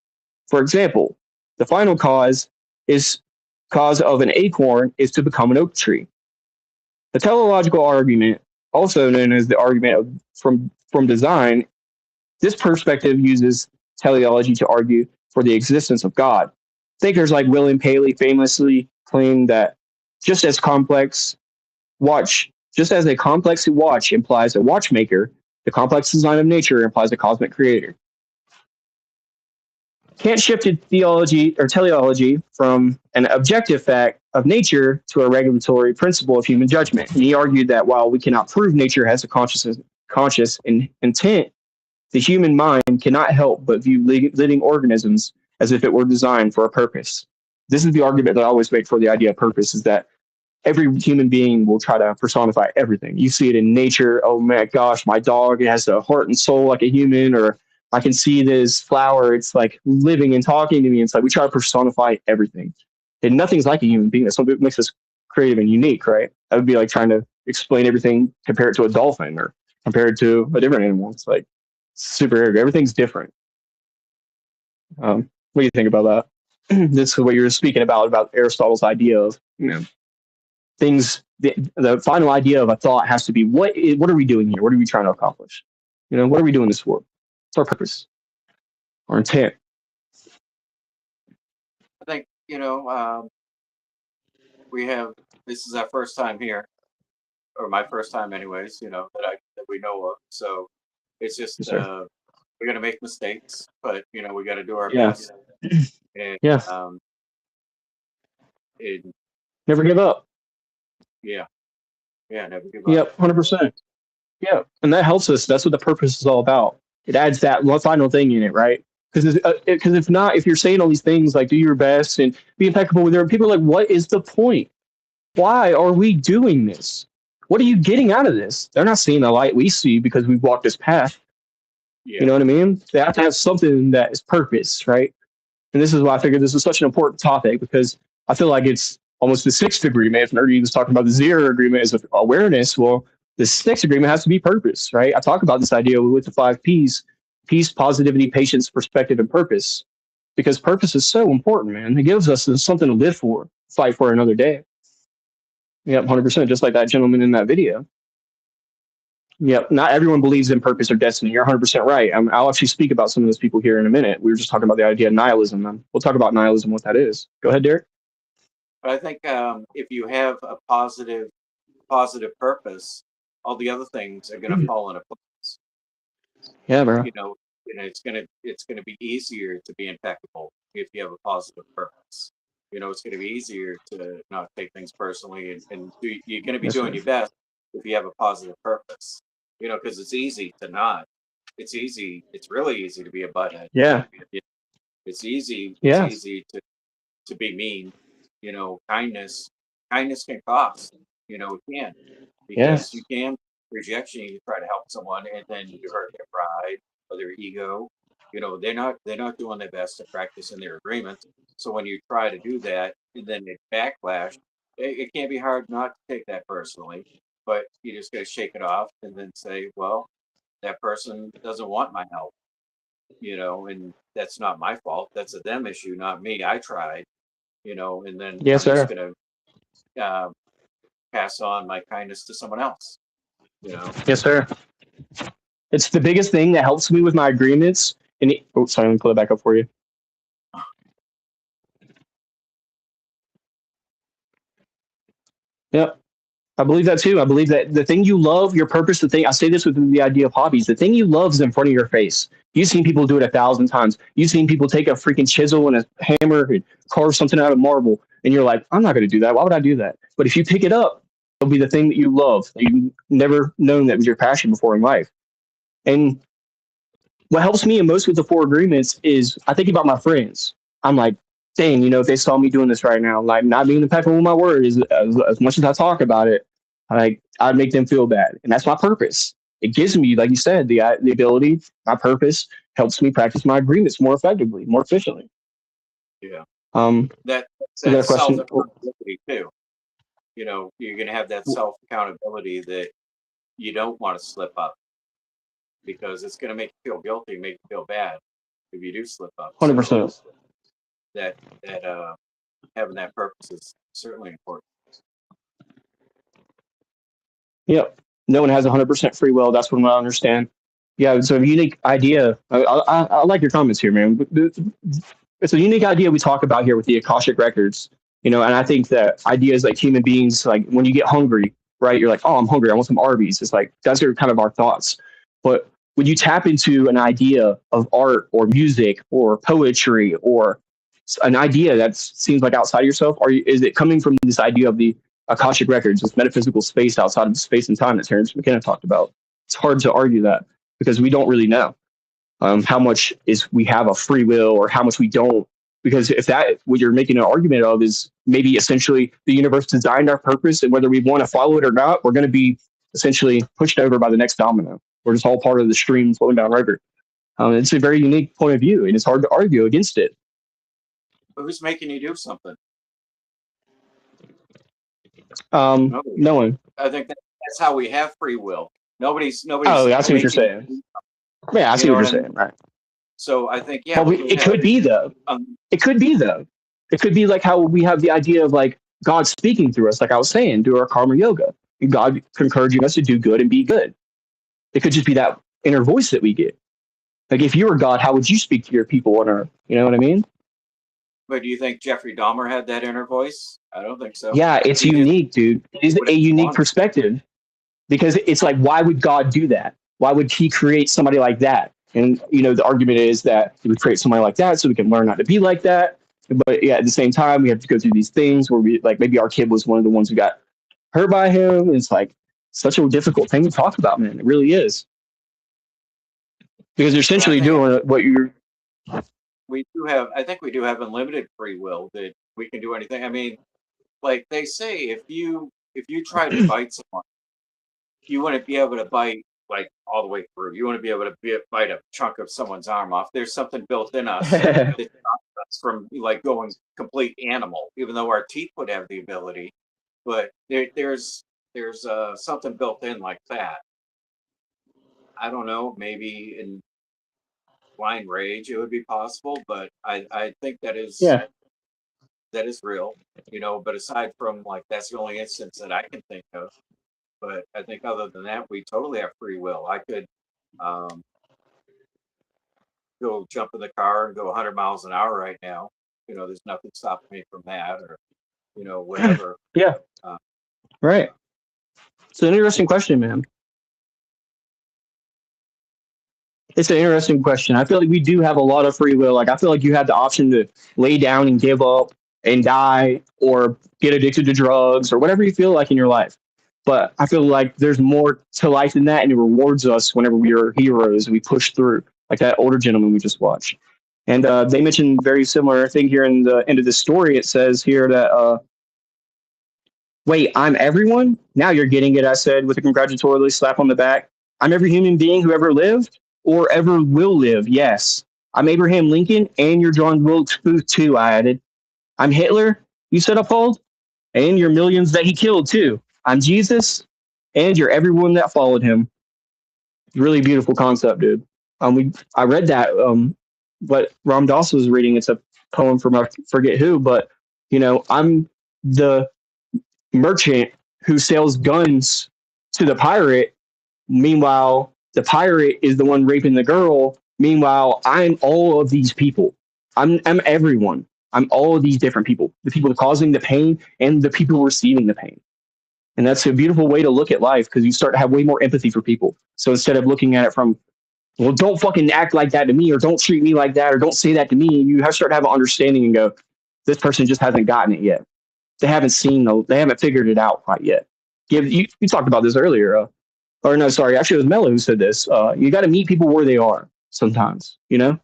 For example, the final cause of an acorn is to become an oak tree. The teleological argument, also known as the argument from design, this perspective uses teleology to argue for the existence of God. Thinkers like William Paley famously claimed that just as a complex watch implies a watchmaker, the complex design of nature implies a cosmic creator. Kant shifted theology or teleology from an objective fact of nature to a regulatory principle of human judgment. And he argued that while we cannot prove nature has a conscious intent, the human mind cannot help but view living organisms as if it were designed for a purpose. This is the argument that I always make for the idea of purpose, is that every human being will try to personify everything. You see it in nature. Oh my gosh, my dog has a heart and soul like a human, or I can see this flower. It's like living and talking to me. It's like we try to personify everything. And nothing's like a human being. That's what makes us creative and unique, right? That would be like trying to explain everything, compare it to a dolphin or compare it to a different animal. It's like super arrogant. Everything's different. What do you think about that? This is what you were speaking about Aristotle's idea of, you know, things. The final idea of a thought has to be what are we doing here? What are we trying to accomplish? You know, what are we doing this for? What's our purpose? or intent. I think, we have, this is our first time here, or my first time anyways, that we know of. So it's just, Yes, sir. we're going to make mistakes, but, we got to do our Yeah. best. And, Yeah. and Never give up. yeah, never give up. Yep, 100%. Yeah, and that helps us. That's what the purpose is all about. It adds that one final thing in it, right? Because if not, if you're saying all these things like do your best and be impeccable with your people, are like, what is the point? Why are we doing this? What are you getting out of this? They're not seeing the light we see because we've walked this path. Yeah. You know what I mean? They have to have something that is purpose, right? And this is why I figured this is such an important topic, because I feel like it's almost the sixth agreement. If Nerdy was talking about the zero agreement as awareness, well, the sixth agreement has to be purpose, right? I talk about this idea with the 5 Ps: peace, positivity, patience, perspective, and purpose. Because purpose is so important, man. It gives us something to live for, fight for another day. Yep, 100%, just like that gentleman in that video. Yep, not everyone believes in purpose or destiny. You're 100% right. I'll actually speak about some of those people here in a minute. We were just talking about the idea of nihilism, then. We'll talk about nihilism, what that is. Go ahead, Derek. But I think if you have a positive purpose, all the other things are going to fall into place. Yeah, bro. It's gonna be easier to be impeccable if you have a positive purpose. It's gonna be easier to not take things personally, and you're gonna be doing your best if you have a positive purpose. Because it's easy to not. It's really easy to be a butthead. Yeah. It's easy. Yeah. It's easy to be mean. Kindness can cost. It can, because you can rejection. You try to help someone, and then you hurt their pride or their ego. They're not doing their best to practice in their agreements. So when you try to do that, and then they backlash, it can't be hard not to take that personally. But you just got to shake it off and then say, well, that person doesn't want my help. And that's not my fault. That's a them issue, not me. I tried. And then Yes, I'm sir. just gonna pass on my kindness to someone else. Yes, sir. It's the biggest thing that helps me with my agreements. And sorry, let me pull it back up for you. Yep. I believe that too. I believe that the thing you love, your purpose, I say this with the idea of hobbies, the thing you love is in front of your face. You've seen people do it 1,000 times. You've seen people take a freaking chisel and a hammer and carve something out of marble. And you're like, I'm not going to do that. Why would I do that? But if you pick it up, it'll be the thing that you love. You've never known that was your passion before in life. And what helps me most with the 4 agreements is I think about my friends. I'm like, dang, if they saw me doing this right now, like not being impeccable with my word, as much as I talk about it, I'd make them feel bad. And that's my purpose. It gives me, like you said, the ability, my purpose helps me practice my agreements more effectively, more efficiently. Yeah. That's self-accountability too. You're going to have that self-accountability that you don't want to slip up, because it's going to make you feel guilty, make you feel bad if you do slip up. 100%. So that having that purpose is certainly important. Yep. No one has 100% free will. That's what I understand. Yeah, it's a unique idea. I like your comments here, man. It's a unique idea we talk about here with the Akashic Records. And I think that ideas like human beings, like when you get hungry, right? You're like, oh, I'm hungry. I want some Arby's. It's like, that's kind of our thoughts. But when you tap into an idea of art or music or poetry or an idea that seems like outside of yourself, is it coming from this idea of the Akashic Records, this metaphysical space outside of space and time that Terence McKenna talked about? It's hard to argue that because we don't really know how much we have a free will or how much we don't. Because if that, what you're making an argument of is maybe essentially the universe designed our purpose, and whether we want to follow it or not, we're going to be essentially pushed over by the next domino. We're just all part of the stream flowing down river. It's a very unique point of view, and it's hard to argue against it. But who's making you do something? No one. I think that's how we have free will. Nobody's. Oh, I see what you're saying. Yeah, I see what you're saying. Right. So I think, yeah. Well, it could be though. It could be though. It could be like how we have the idea of like God speaking through us, like I was saying, through our karma yoga. God encouraging us to do good and be good. It could just be that inner voice that we get. Like, if you were God, how would you speak to your people on Earth? You know what I mean? But do you think Jeffrey Dahmer had that inner voice? I don't think so. Yeah, it's He just unique, dude. It is what a he unique wanted. perspective because it's like, why would God do that? Why would he create somebody like that? And, the argument is that he would create somebody like that so we can learn not to be like that. But yeah, at the same time, we have to go through these things where we, like, maybe our kid was one of the ones who got hurt by him. It's like such a difficult thing to talk about, man. It really is. Because you're But I essentially think doing what you're. I think we do have unlimited free will that we can do anything. I mean, like they say, if you try to bite someone, you wouldn't be able to bite like all the way through. You wouldn't be able to bite a chunk of someone's arm off. There's something built in us that stops us from like going complete animal, even though our teeth would have the ability. But there's something built in like that. I don't know. Maybe in blind rage it would be possible, but I think Yeah. that is real. But aside from like that's the only instance that I can think of. But I think other than that, we totally have free will. I could um, go jump in the car and go 100 miles an hour right now. There's nothing stopping me from that, or whatever. Yeah. Uh, Right. It's an interesting question, man. It's an interesting question. I feel like we do have a lot of free will. Like, I feel like you have the option to lay down and give up and die or get addicted to drugs or whatever you feel like in your life. But I feel like there's more to life than that, and it rewards us whenever we are heroes and we push through, like that older gentleman we just watched. And they mentioned very similar thing here in the end of this story. It says here that, wait, I'm everyone? Now you're getting it, I said with a congratulatory slap on the back. I'm every human being who ever lived or ever will live, yes. I'm Abraham Lincoln and you're John Wilkes Booth too, I added. I'm Hitler, you said appalled, and you're millions that he killed too. I'm Jesus, and you're everyone that followed him. Really beautiful concept, dude. I read that, what Ram Dass was reading. It's a poem from I forget who, but, I'm the merchant who sells guns to the pirate. Meanwhile, the pirate is the one raping the girl. Meanwhile, I'm all of these people. I'm everyone. I'm all of these different people. The people causing the pain and the people receiving the pain. And that's a beautiful way to look at life because you start to have way more empathy for people. So instead of looking at it from, well, don't fucking act like that to me, or don't treat me like that, or don't say that to me, you start to have an understanding and go, this person just hasn't gotten it yet. They haven't they haven't figured it out quite yet. You talked about this earlier, or no, sorry, actually it was Mello who said this. You got to meet people where they are sometimes. You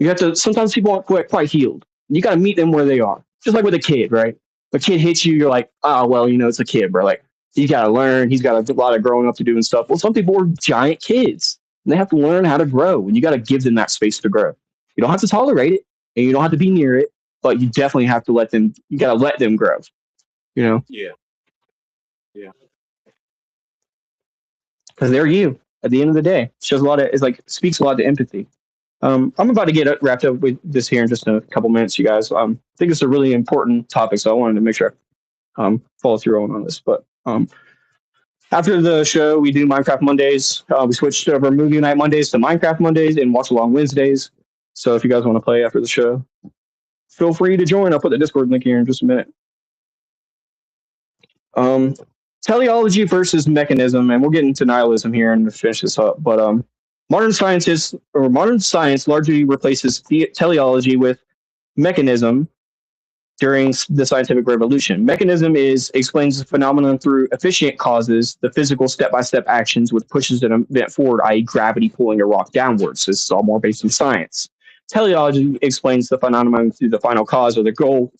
have to. Sometimes people aren't quite healed. You got to meet them where they are. Just like with a kid, right? A kid hits you, you're like, oh well, it's a kid, bro. Like he's got to learn. He's got a lot of growing up to do and stuff. Well, some people are giant kids, and they have to learn how to grow, and you got to give them that space to grow. You don't have to tolerate it, and you don't have to be near it, but you definitely have to let them. You got to let them grow. Yeah. Because they're you at the end of the day. Shows a lot of, speaks a lot to empathy. I'm about to get wrapped up with this here in just a couple minutes, you guys. I think it's a really important topic, so I wanted to make sure I follow through on this. But after the show, we do Minecraft Mondays. We switched over movie night Mondays to Minecraft Mondays and watch along Wednesdays. So if you guys want to play after the show, feel free to join. I'll put the Discord link here in just a minute. Teleology versus mechanism, and we'll get into nihilism here and finish this up. But modern science largely replaces teleology with mechanism during the scientific revolution. Mechanism explains the phenomenon through efficient causes, the physical step-by-step actions which pushes an event forward, i.e. gravity pulling a rock downwards. So this is all more based in science. Teleology explains the phenomenon through the final cause or the goal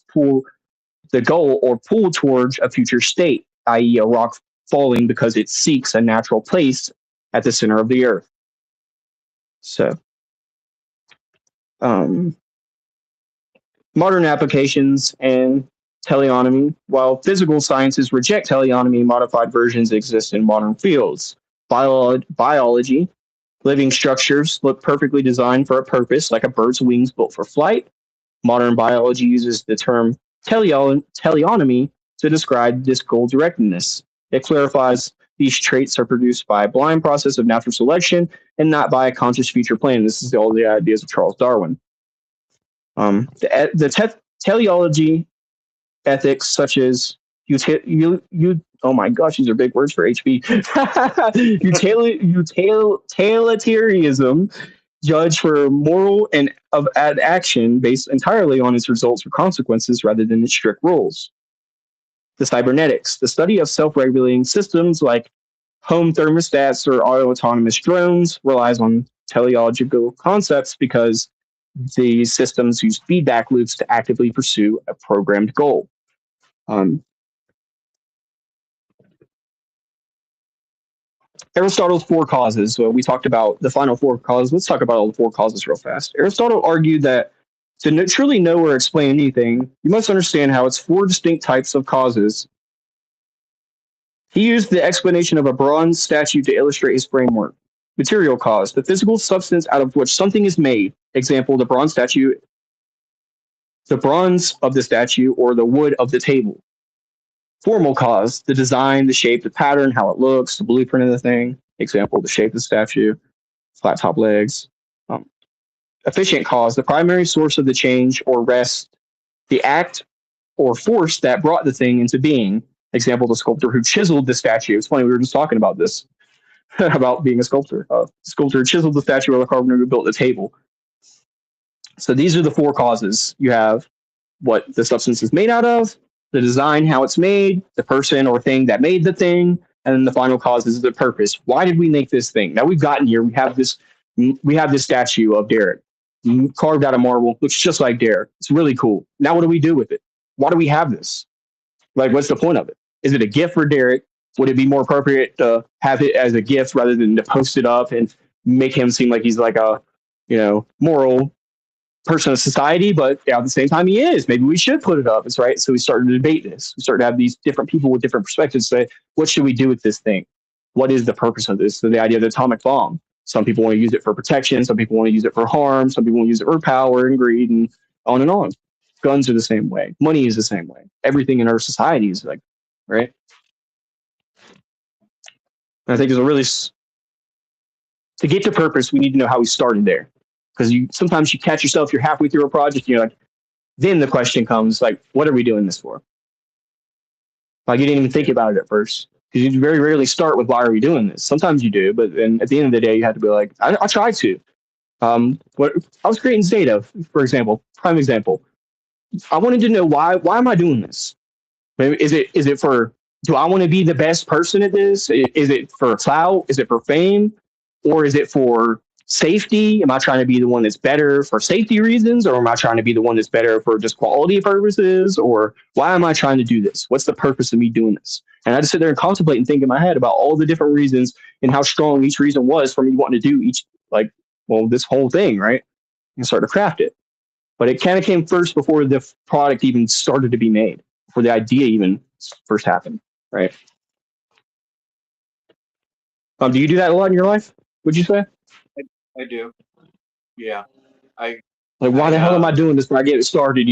or pull towards a future state, i.e. a rock falling because it seeks a natural place at the center of the earth. So, modern applications and teleonomy. While physical sciences reject teleonomy, modified versions exist in modern fields. Biology, living structures look perfectly designed for a purpose, like a bird's wings built for flight. Modern biology uses the term teleonomy to describe this goal directedness. It clarifies these traits are produced by a blind process of natural selection and not by a conscious future plan. This is all the ideas of Charles Darwin. The teleology ethics such as oh my gosh, these are big words for HB. Utilitarianism judge for moral and of ad action based entirely on its results or consequences rather than its strict rules. The cybernetics, the study of self-regulating systems like home thermostats or auto-autonomous drones, relies on teleological concepts because these systems use feedback loops to actively pursue a programmed goal. Aristotle's four causes. So we talked about the final four causes. Let's talk about all the four causes real fast. Aristotle argued that to truly know or explain anything, you must understand how its four distinct types of causes. He used the explanation of a bronze statue to illustrate his framework. Material cause, the physical substance out of which something is made. Example, the bronze statue, the bronze of the statue, or the wood of the table. Formal cause, the design, the shape, the pattern, how it looks, the blueprint of the thing. Example, the shape of the statue, flat top legs. Efficient cause, the primary source of the change or rest, the act or force that brought the thing into being. Example, the sculptor who chiseled the statue. It's funny, we were just talking about this, about being a sculptor. Sculptor chiseled the statue, or the carpenter who built the table. So these are the four causes. You have what the substance is made out of, the design, how it's made, the person or thing that made the thing, and then the final cause is the purpose. Why did we make this thing? Now we've gotten here. We have this statue of Derek carved out of marble. Looks just like Derek. It's really cool. Now what do we do with it? Why do we have this? Like, what's the point of it? Is it a gift for Derek? Would it be more appropriate to have it as a gift rather than to post it up and make him seem like he's like a, moral person of society? But at the same time, he is. Maybe we should put it up. It's right. So we started to debate this. We started to have these different people with different perspectives say, what should we do with this thing? What is the purpose of this? So the idea of the atomic bomb. Some people want to use it for protection. Some people want to use it for harm. Some people want to use it for power and greed and on and on. Guns are the same way. Money is the same way. Everything in our society is like, right? And I think to get to purpose, we need to know how we started there. Because sometimes you catch yourself, you're halfway through a project, you're like, then the question comes, like, what are we doing this for? Like, you didn't even think about it at first. Because you very rarely start with, why are we doing this? Sometimes you do, but then at the end of the day, you have to be like, I tried to. I was creating Zeta, for example, prime example. I wanted to know why am I doing this? Is it for, do I want to be the best person at this? Is it for clout? Is it for fame? Or is it for safety? Am I trying to be the one that's better for safety reasons? Or am I trying to be the one that's better for just quality purposes? Or why am I trying to do this? What's the purpose of me doing this? And I just sit there and contemplate and think in my head about all the different reasons and how strong each reason was for me wanting to do this whole thing, right? And start to craft it. But it kind of came first before the product even started to be made, before the idea even first happened, right? Do you do that a lot in your life, would you say? I do. Yeah. Why the hell am I doing this when I get it started,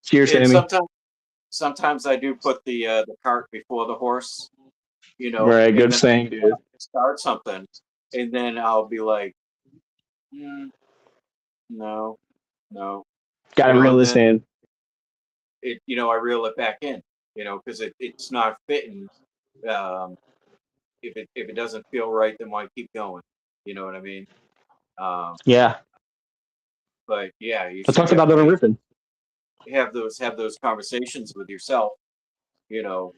Cheers, Sammy. Sometimes I do put the cart before the horse, Right, good saying, dude. Start something, and then I'll be like, no. Gotta reel this in. I reel it back in, because it's not fitting. If it doesn't feel right, then why keep going? You know what I mean? Yeah. But yeah, I talked about that on Riffin. Have those conversations with yourself. Is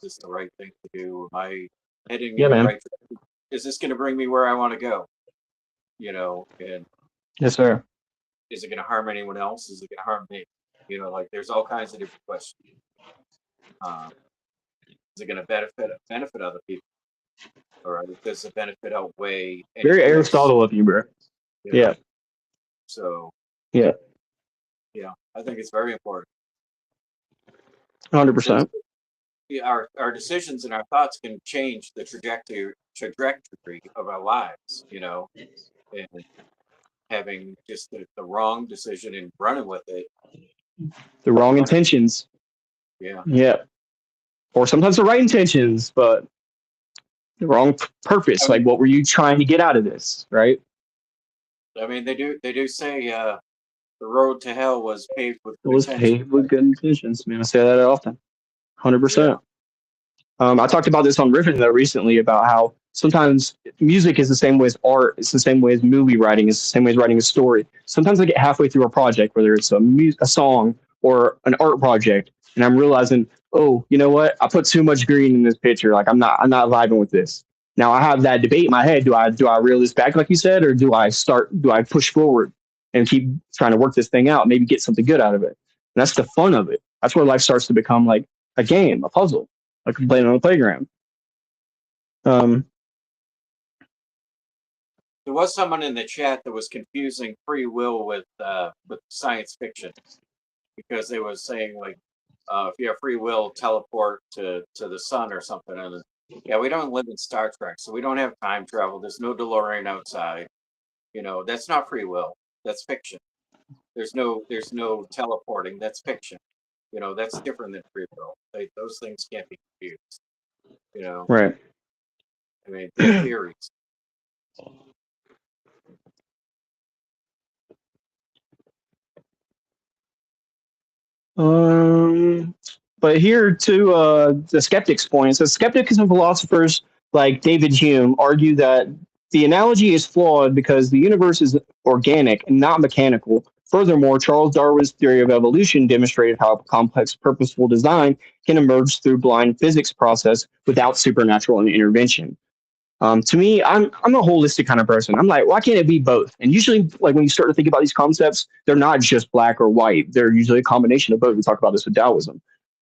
this the right thing to do? Am I heading in the right direction? Is this going to bring me where I want to go? And yes, sir. Is it going to harm anyone else? Is it going to harm me? There's all kinds of different questions. Is it going to benefit other people, or does the benefit outweigh? Very Aristotle of you, bro. Yeah. So. Yeah. Yeah, I think it's very important. 100%. Our decisions and our thoughts can change the trajectory of our lives, and having just the wrong decision and running with it. The wrong intentions. Yeah. Yeah. Or sometimes the right intentions, but the wrong purpose. I Like, mean, what were you trying to get out of this, right? they do say the road to hell was paved with It good was intention. paved with good intentions. Man, I say that often. Yeah. 100%. I talked about this on Riffin though recently about how sometimes music is the same way as art. It's the same way as movie writing. It's the same way as writing a story. Sometimes I get halfway through a project, whether it's a song or an art project, and I'm realizing, oh, you know what? I put too much green in this picture. Like I'm not vibing with this. Now I have that debate in my head. Do I reel this back like you said, or do I push forward and keep trying to work this thing out, maybe get something good out of it? And that's the fun of it. That's where life starts to become like a game, a puzzle, like playing on the playground. Um, There was someone in the chat that was confusing free will with science fiction because they was saying like if you have free will, teleport to the sun or something. And yeah, we don't live in Star Trek, so we don't have time travel. There's no DeLorean outside. That's not free will. That's fiction. There's no teleporting. That's fiction. That's different than free will. Those things can't be confused. right. I mean, they're theories. Um, but here to the skeptic's point, it says skeptics and philosophers like David Hume argue that the analogy is flawed because the universe is organic and not mechanical. Furthermore, Charles Darwin's theory of evolution demonstrated how complex, purposeful design can emerge through blind physics process without supernatural intervention. To me, I'm a holistic kind of person. I'm like, why can't it be both? And usually, like when you start to think about these concepts, they're not just black or white. They're usually a combination of both. We talk about this with Taoism,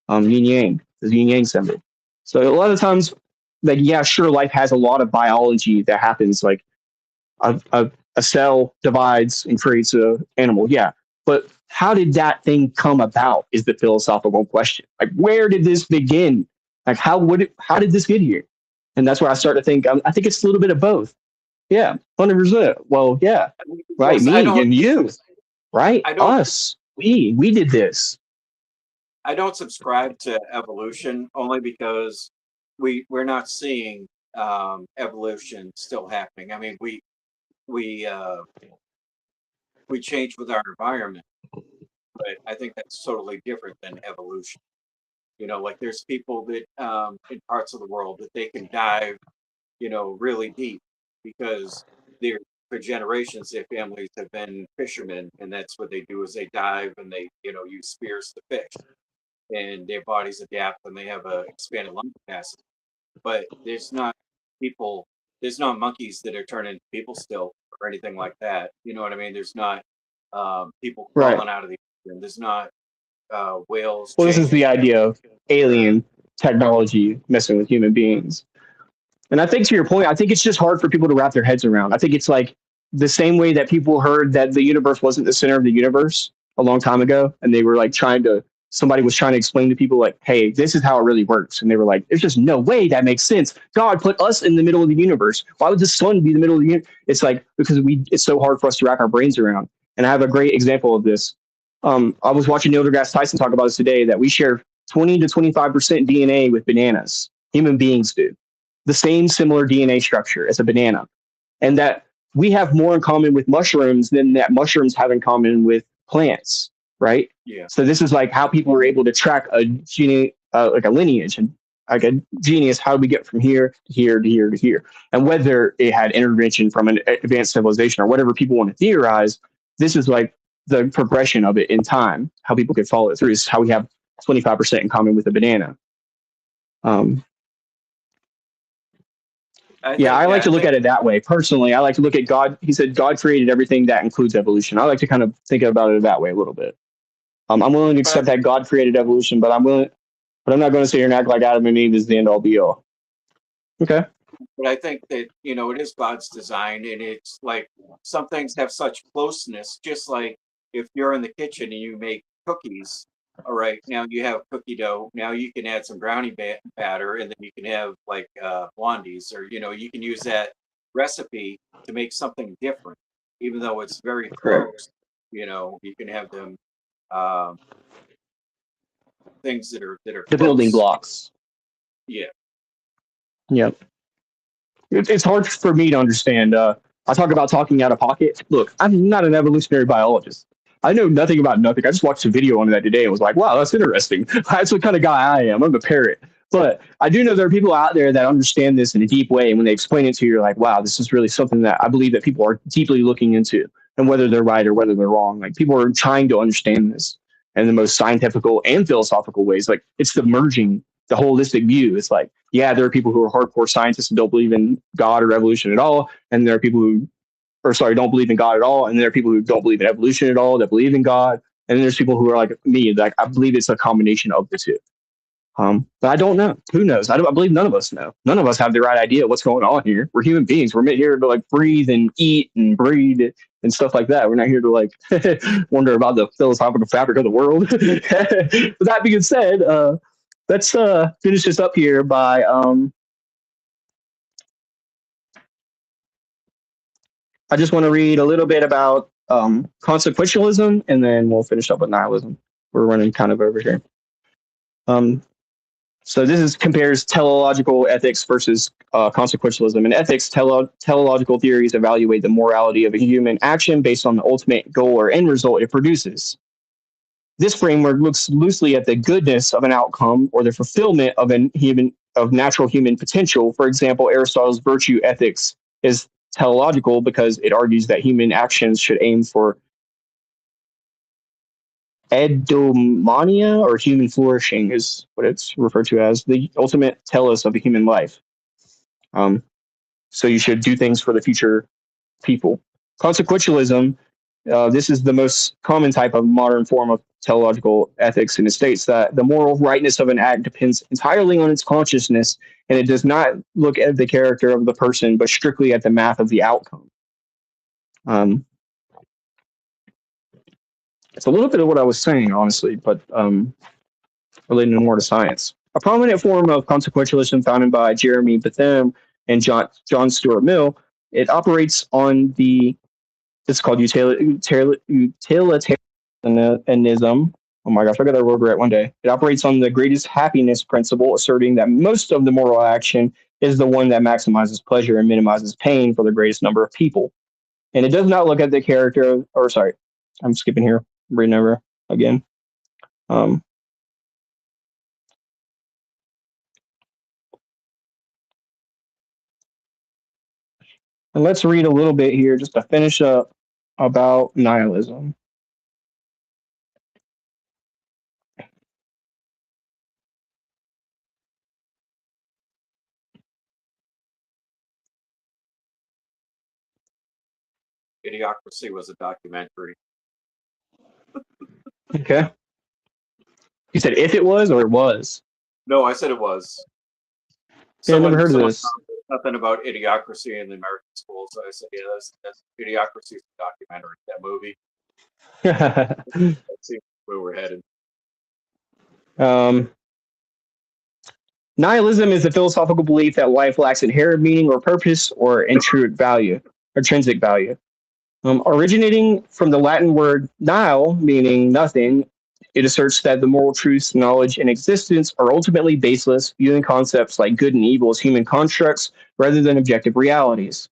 yin yang, the yin yang symbol. So a lot of times, like yeah, sure, life has a lot of biology that happens. Like a cell divides and creates a animal. Yeah, but how did that thing come about? Is the philosophical question. Like, where did this begin? Like, how did this get here? And that's where I start to think. I think it's a little bit of both. Yeah, 100%. Well, yeah, Well, right. Me and you, right? I don't Us. We did this. I don't subscribe to evolution only because we're not seeing evolution still happening. I mean, we change with our environment, but I think that's totally different than evolution. Like there's people that in parts of the world that they can dive, really deep because they're for generations their families have been fishermen, and that's what they do is they dive and they use spears to fish, and their bodies adapt and they have a expanded lung capacity. But people, there's not monkeys that are turning into people still or anything like that. You know what I mean? There's not people Right. crawling out of the ocean. There's not whales Well, this is changing. the idea of alien technology messing with human beings. And I think to your point, I think it's just hard for people to wrap their heads around. I think it's like the same way that people heard that the universe wasn't the center of the universe a long time ago, and they were like somebody was trying to explain to people like, hey, this is how it really works. And they were like, there's just no way that makes sense. God put us in the middle of the universe. Why would the sun be in the middle of the universe? It's like because it's so hard for us to wrap our brains around. And I have a great example of this. I was watching Neil deGrasse Tyson talk about this today that we share 20 to 25% DNA with bananas. Human beings do the same similar DNA structure as a banana, and that we have more in common with mushrooms than that mushrooms have in common with plants, right? Yeah. So this is like how people are able to track a gene, like a lineage and like a genius. How do we get from here to here to here to here? And whether it had intervention from an advanced civilization or whatever people want to theorize, this is like the progression of it in time. How people could follow it through is how we have 25% in common with a banana. I like to look at it that way. Personally, I like to look at God. He said God created everything that includes evolution. I like to kind of think about it that way a little bit. I'm willing to accept that God created evolution, but I'm not going to sit here and act like Adam and Eve is the end all be all. Okay. But I think that it is God's design, and it's like some things have such closeness. Just like if you're in the kitchen and you make cookies, all right, now you have cookie dough. Now you can add some brownie batter, and then you can have like blondies, or you can use that recipe to make something different, even though it's very close. You can have them. things that are The building close. blocks. Yeah. Yep. It's hard for me to understand. I talk about talking out of pocket. Look, I'm not an evolutionary biologist. I know nothing about nothing. I just watched a video on that today and was like, wow, that's interesting. That's what kind of guy I am. I'm a parrot. But I do know there are people out there that understand this in a deep way. And when they explain it to you, you're like, wow, this is really something that I believe that people are deeply looking into. And whether they're right or whether they're wrong, like people are trying to understand this in the most scientific and philosophical ways. Like it's the merging, the holistic view. It's like, yeah, there are people who are hardcore scientists and don't believe in God or evolution at all. And there are people who, or sorry, don't believe in God at all. And there are people who don't believe in evolution at all that believe in God. And then there's people who are like me, like I believe it's a combination of the two. But I don't know. Who knows? I believe none of us know. None of us have the right idea what's going on here. We're human beings. We're meant here to like breathe and eat and breed and stuff like that. We're not here to like wonder about the philosophical fabric of the world. With that being said, let's finish this up here by I just want to read a little bit about consequentialism, and then we'll finish up with nihilism. We're running kind of over here. So compares teleological ethics versus consequentialism. In ethics, teleological theories evaluate the morality of a human action based on the ultimate goal or end result it produces. This framework looks loosely at the goodness of an outcome or the fulfillment of natural human potential. For example, Aristotle's virtue ethics is teleological because it argues that human actions should aim for eudaimonia, or human flourishing, is what it's referred to as, the ultimate telos of the human life. So you should do things for the future people. Consequentialism, this is the most common type of modern form of teleological ethics, and it states that the moral rightness of an act depends entirely on its consciousness, and it does not look at the character of the person, but strictly at the math of the outcome. It's a little bit of what I was saying, honestly, but relating more to science. A prominent form of consequentialism founded by Jeremy Bentham and John Stuart Mill, it operates on it's called utilitarianism. Oh my gosh, I got that word right one day. It operates on the greatest happiness principle, asserting that most of the moral action is the one that maximizes pleasure and minimizes pain for the greatest number of people. And it does not look at the character, or sorry, I'm skipping here, reading over again. And let's read a little bit here just to finish up about nihilism. Idiocracy was a documentary. Okay. You said if it was or it was? No, I said it was. Yeah, I never heard of this. Nothing about Idiocracy in the American schools. So I said, yeah, that's Idiocracy is a documentary. That movie. Let's see where we're headed. Nihilism is the philosophical belief that life lacks inherent meaning or purpose or intrinsic value. Originating from the Latin word nihil, meaning nothing, it asserts that the moral truths, knowledge, and existence are ultimately baseless, viewing concepts like good and evil as human constructs rather than objective realities.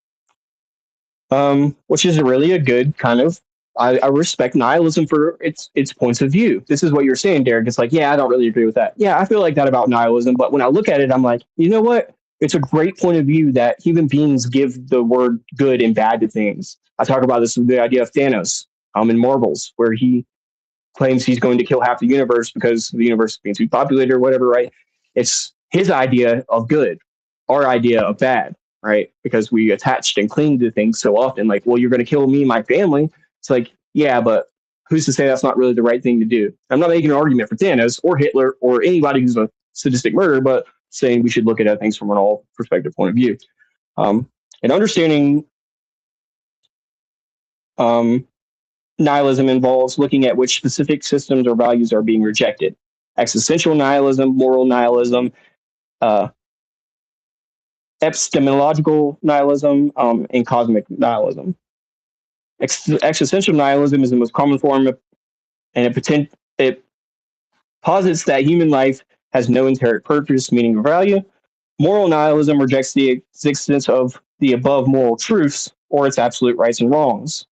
Which is really a good kind of, I respect nihilism for its points of view. This is what you're saying, Derek. It's like, yeah, I don't really agree with that. Yeah, I feel like that about nihilism, but when I look at it, I'm like, you know what? It's a great point of view that human beings give the word good and bad to things. I talk about this with the idea of Thanos in Marvels, where he claims he's going to kill half the universe because the universe is being too populated or whatever, right? It's his idea of good, our idea of bad, right? Because we attached and cling to things so often, like, well, you're going to kill me and my family. It's like, yeah, but who's to say that's not really the right thing to do? I'm not making an argument for Thanos or Hitler or anybody who's a sadistic murderer, but saying we should look at things from an all perspective point of view. And understanding nihilism involves looking at which specific systems or values are being rejected. Existential nihilism, moral nihilism, epistemological nihilism, and cosmic nihilism. Existential nihilism is the most common form of, and it posits that human life has no inherent purpose, meaning, or value. Moral nihilism rejects the existence of the above moral truths or its absolute rights and wrongs.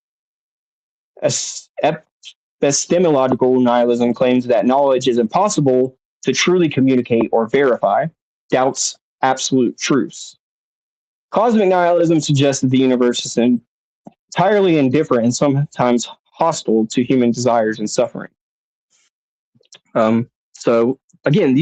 Epistemological nihilism claims that knowledge is impossible to truly communicate or verify, doubts absolute truths. Cosmic nihilism suggests that the universe is entirely indifferent and sometimes hostile to human desires and suffering. So again,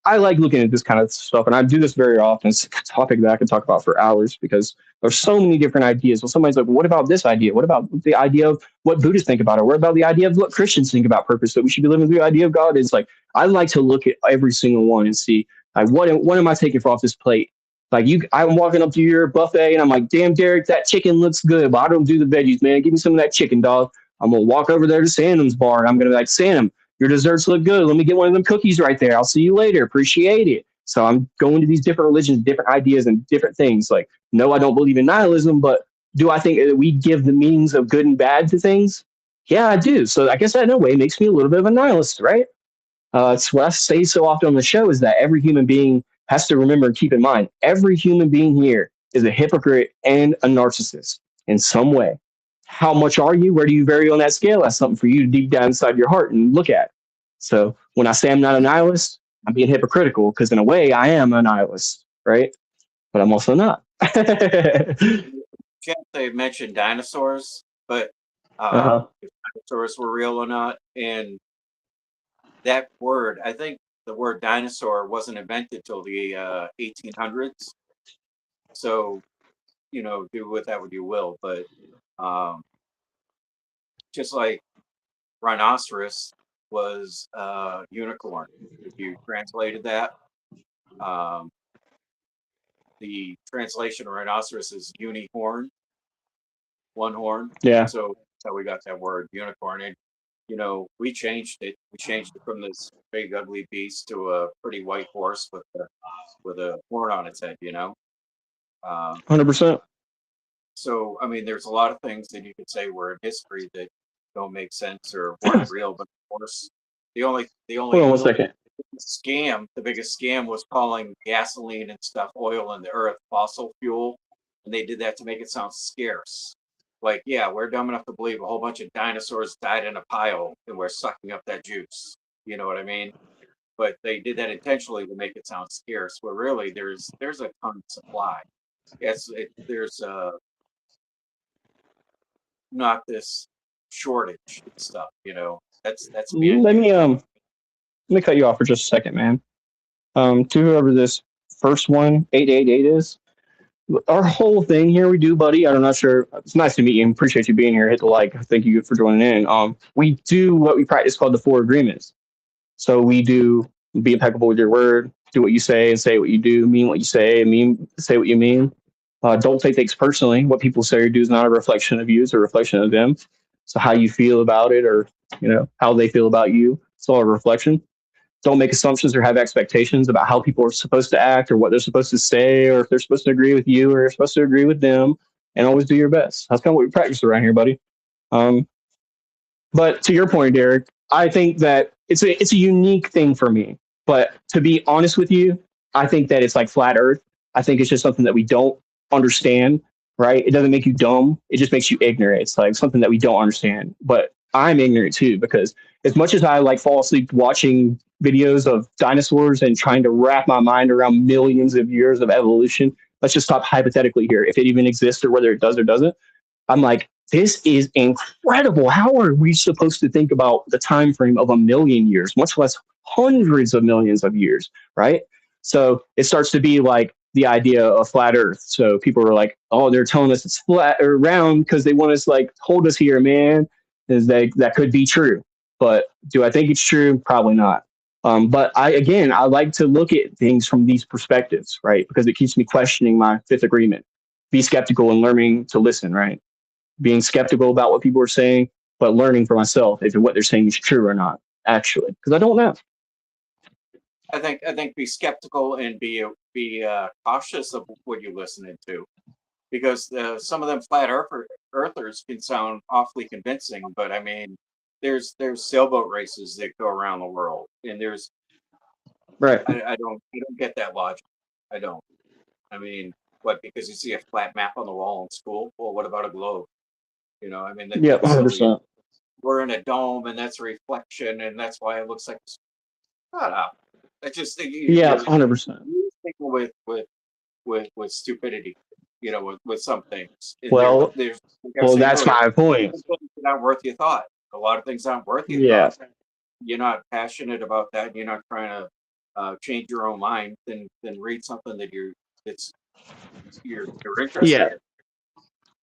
I like looking at this kind of stuff, and I do this very often. It's a topic that I can talk about for hours because there's so many different ideas. Well, somebody's like, what about this idea? What about the idea of what Buddhists think about it? What about the idea of what Christians think about purpose? That we should be living the idea of God is like, I like to look at every single one and see like what am I taking off this plate? Like I'm walking up to your buffet and I'm like, damn, Derek, that chicken looks good, but I don't do the veggies, man. Give me some of that chicken, dog. I'm gonna walk over there to Sandom's bar and I'm gonna be like, Sandom, your desserts look good. Let me get one of them cookies right there. I'll see you later. Appreciate it. So I'm going to these different religions, different ideas, and different things. Like, no, I don't believe in nihilism, but do I think that we give the meanings of good and bad to things? Yeah, I do. So I guess that in a way makes me a little bit of a nihilist, right? It's what I say so often on the show is that every human being has to remember and keep in mind every human being here is a hypocrite and a narcissist in some way. How much are you? Where do you vary on that scale? That's something for you to deep down inside your heart and look at. So when I say I'm not a nihilist, I'm being hypocritical because in a way I am a nihilist, right? But I'm also not. They mentioned dinosaurs, but if dinosaurs were real or not, and that word, I think the word dinosaur wasn't invented till the 1800s. So, do with that what you will. But just like rhinoceros was unicorn, if you translated that, the translation of rhinoceros is unihorn, one horn. Yeah. So that's how we got that word unicorn. And we changed it. We changed it from this big ugly beast to a pretty white horse with a horn on its head. 100%. So I mean, there's a lot of things that you could say were in history that don't make sense or weren't real. But of course, the only Hold on 1 second. scam, the biggest scam was calling gasoline and stuff, oil in the earth, fossil fuel, and they did that to make it sound scarce. Like, yeah, we're dumb enough to believe a whole bunch of dinosaurs died in a pile and we're sucking up that juice. You know what I mean? But they did that intentionally to make it sound scarce. Where really there's a ton of supply. There's not this shortage and stuff. That's being. Let me cut you off for just a second, man. To whoever this first one, 888 is, our whole thing here we do, buddy. I'm not sure. It's nice to meet you and appreciate you being here. Hit the like. Thank you for joining in. We do what we practice called the 4 agreements. So we do be impeccable with your word, do what you say and say what you do, mean what you say and say what you mean. Don't take things personally. What people say or do is not a reflection of you, it's a reflection of them. So how you feel about it or how they feel about you, it's all a reflection. Don't make assumptions or have expectations about how people are supposed to act or what they're supposed to say or if they're supposed to agree with you or you're supposed to agree with them, and always do your best. That's kind of what we practice around here, buddy. But to your point, Derek, I think that it's a unique thing for me. But to be honest with you, I think that it's like flat Earth. I think it's just something that we don't understand, right? It doesn't make you dumb. It just makes you ignorant. It's like something that we don't understand. But I'm ignorant too, because as much as I like fall asleep watching videos of dinosaurs and trying to wrap my mind around millions of years of evolution, let's just talk hypothetically here, if it even exists or whether it does or doesn't. I'm like, this is incredible. How are we supposed to think about the time frame of 1 million years, much less hundreds of millions of years, right? So it starts to be like the idea of flat Earth. So people are like, oh, they're telling us it's flat or round because they want us like hold us here, man. Is that could be true, but do I think it's true? Probably not. But I like to look at things from these perspectives, right? Because it keeps me questioning my 5th agreement. Be skeptical and learning to listen, right? Being skeptical about what people are saying, but learning for myself if what they're saying is true or not, actually, because I don't know. I think be skeptical and be cautious of what you're listening to, because some of them flat earthers can sound awfully convincing, but I mean, there's sailboat races that go around the world, and there's Right. I don't get that logic. I don't. I mean, what, because you see a flat map on the wall in school? Well, what about a globe? You know, I mean, Yeah, that's silly. 100%. We're in a dome, and that's a reflection, and that's why it looks like. Shut up! I just think Yeah, you're 100%. thinking with stupidity. You know, with some things. And Well, there's like I was saying that's earlier, my point. some things are not worth your thought. A lot of things aren't worth your Yeah. thought. You're not passionate about that. You're not trying to change your own mind. Then read something that you're interested Yeah. in.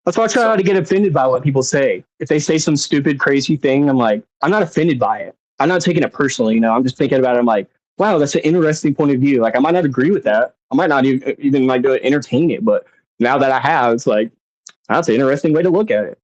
That's why I try not to get offended by what people say. If they say some stupid, crazy thing, I'm like, I'm not offended by it. I'm not taking it personally. You know, I'm just thinking about it. I'm like, wow, that's an interesting point of view. Like, I might not agree with that. I might not even like entertain it. But now that I have, it's like, that's an interesting way to look at it.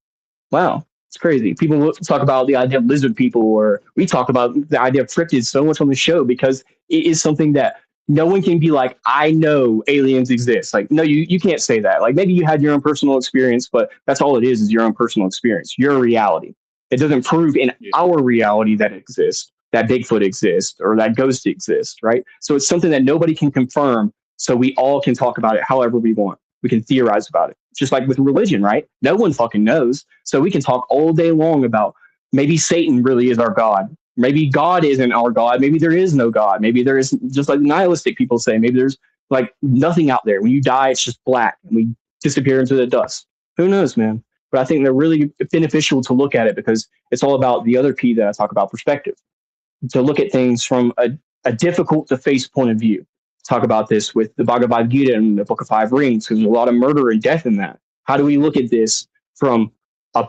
Wow, it's crazy. People talk about the idea of lizard people, or we talk about the idea of cryptids so much on the show because it is something that no one can be like, I know aliens exist. Like, no, you can't say that. Like, maybe you had your own personal experience, but that's all it is your own personal experience, your reality. It doesn't prove in our reality that it exists, that Bigfoot exists, or that ghost exists, right? So it's something that nobody can confirm. So we all can talk about it however we want. We can theorize about it. Just like with religion, right? No one fucking knows. So we can talk all day long about maybe Satan really is our God. Maybe God isn't our God. Maybe there is no God. Maybe there is, just like nihilistic people say, maybe there's like nothing out there. When you die, it's just black and we disappear into the dust. Who knows, man? But I think they're really beneficial to look at it because it's all about the other P that I talk about, perspective. To look at things from a difficult to face point of view. Talk about this with the Bhagavad Gita and the Book of Five Rings, because there's a lot of murder and death in that. How do we look at this from a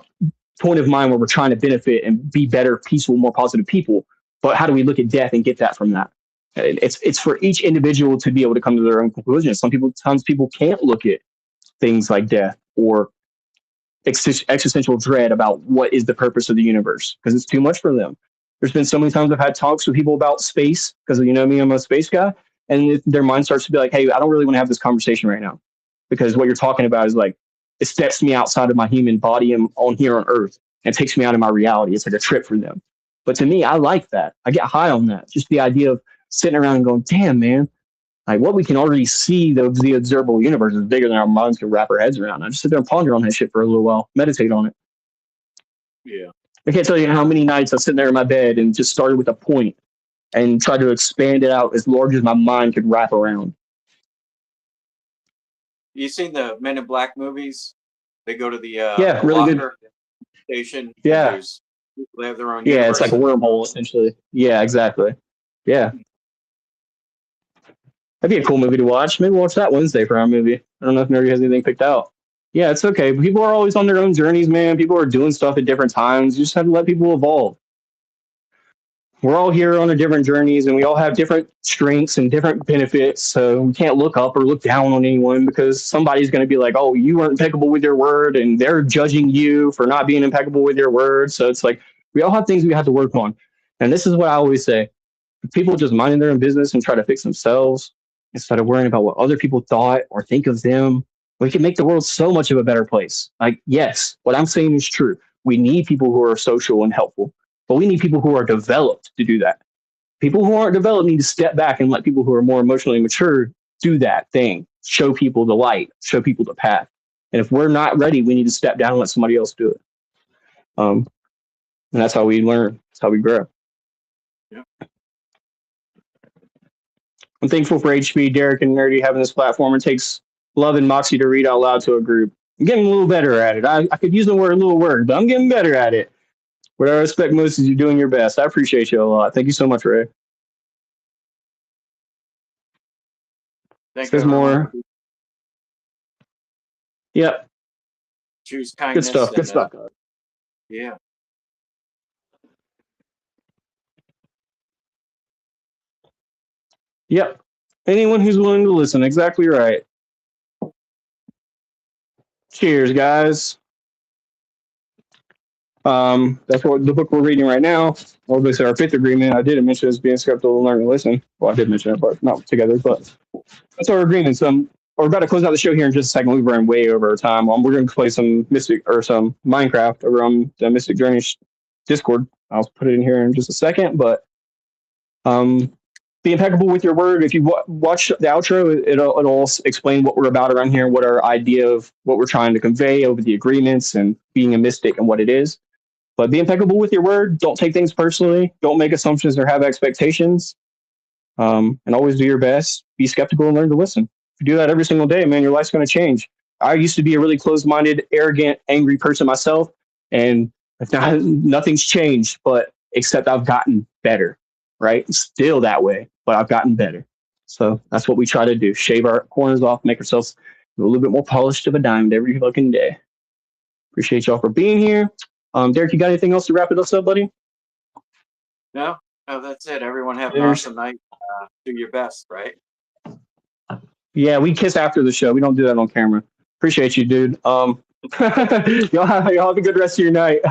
point of mind where we're trying to benefit and be better, peaceful, more positive people? But how do we look at death and get that from that? It's for each individual to be able to come to their own conclusion. Sometimes people can't look at things like death or existential dread about what is the purpose of the universe because it's too much for them. There's been so many times I've had talks with people about space because you know me, I'm a space guy, and their mind starts to be like, "Hey, I don't really want to have this conversation right now because what you're talking about is like it steps me outside of my human body and on here on Earth and takes me out of my reality. It's like a trip for them." But to me, I like that. I get high on that. Just the idea of sitting around and going, "Damn, man." Like what we can already see, the observable universe is bigger than our minds can wrap our heads around. I just sit there and ponder on that shit for a little while, meditate on it. Yeah. I can't tell you how many nights I sit there in my bed and just started with a point and tried to expand it out as large as my mind could wrap around. You seen the Men in Black movies? They go to the Yeah, the really good. locker station. Yeah. There's people have their own Yeah, universe. it's like a wormhole essentially. Yeah, exactly. Yeah. That'd be a cool movie to watch. Maybe watch that Wednesday for our movie. I don't know if Nerdy has anything picked out. Yeah, it's okay. People are always on their own journeys, man. People are doing stuff at different times. You just have to let people evolve. We're all here on our different journeys and we all have different strengths and different benefits. So we can't look up or look down on anyone because somebody's going to be like, oh, you weren't impeccable with your word and they're judging you for not being impeccable with your word. So it's like we all have things we have to work on. And this is what I always say. If people just minding their own business and try to fix themselves instead of worrying about what other people thought or think of them, we can make the world so much of a better place. Like, yes, what I'm saying is true. We need people who are social and helpful, but we need people who are developed to do that. People who aren't developed need to step back and let people who are more emotionally mature do that thing, show people the light, show people the path. And if we're not ready, we need to step down and let somebody else do it. And that's how we learn. That's how we grow. Yeah. I'm thankful for HB, Derek, and Nerdy having this platform. It takes love and moxie to read out loud to a group. I'm getting a little better at it. I could use the word little word, but I'm getting better at it. What I respect most is you're doing your best. I appreciate you a lot. Thank you so much, Ray. There's more. Yep. Choose kindness. Good stuff. Good stuff. Yeah. Yep. Anyone who's willing to listen. Exactly right. Cheers, guys. That's what the book we're reading right now. Obviously, our fifth agreement. I didn't mention as being skeptical and learn and listen. Well, I did mention it, but not together. But that's our agreement. So we're about to close out the show here in just a second. We've run way over our time. We're going to play some Mystic or some Minecraft over on the Mystic Journey Discord. I'll put it in here in just a second, but be impeccable with your word. If you watch the outro, it'll explain what we're about around here, what our idea of what we're trying to convey over the agreements and being a mystic and what it is. But be impeccable with your word. Don't take things personally. Don't make assumptions or have expectations. And always do your best. Be skeptical and learn to listen. If you do that every single day, man, your life's going to change. I used to be a really closed-minded, arrogant, angry person myself, and nothing's changed, but except I've gotten better, right? Still that way, but I've gotten better. So that's what we try to do. Shave our corners off, make ourselves a little bit more polished of a diamond every fucking day. Appreciate y'all for being here. Derek, you got anything else to wrap it up, buddy? No, that's it. Everyone have an awesome night. Do your best, right? Yeah, we kiss after the show. We don't do that on camera. Appreciate you, dude. Y'all have a good rest of your night.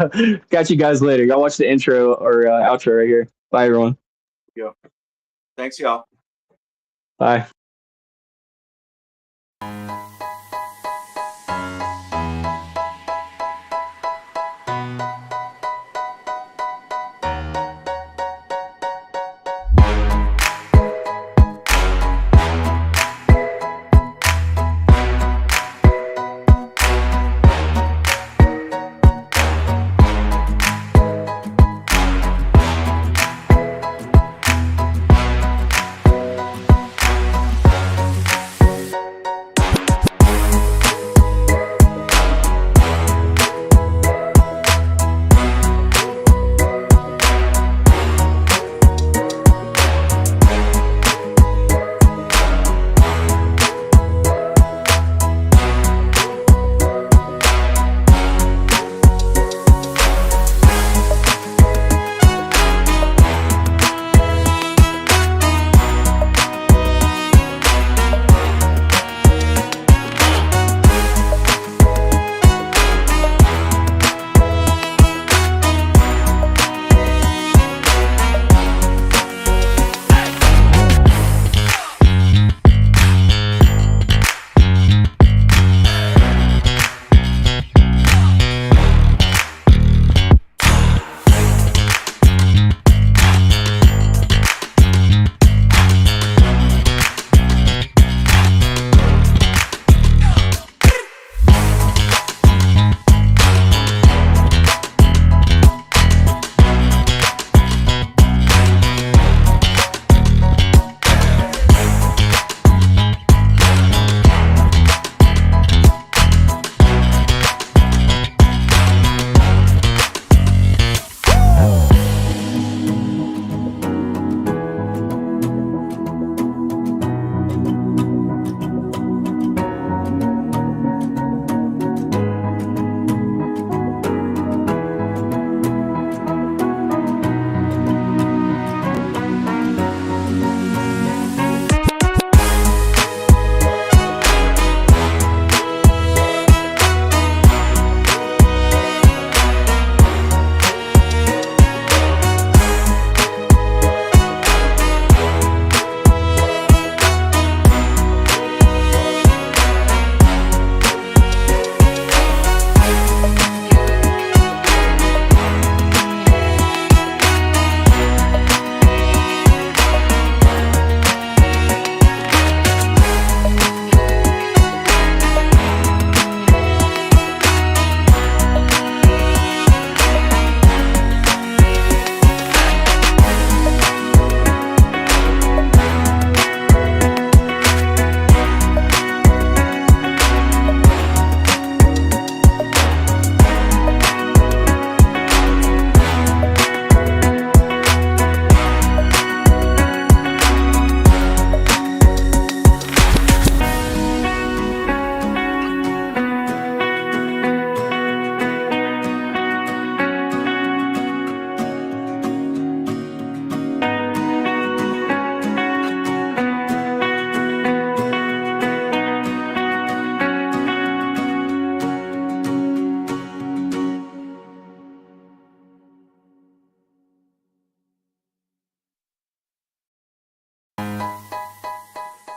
Got you guys later. Y'all watch the intro or outro right here. Bye, everyone. Go. Thanks, y'all. Bye.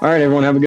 All right, everyone, have a good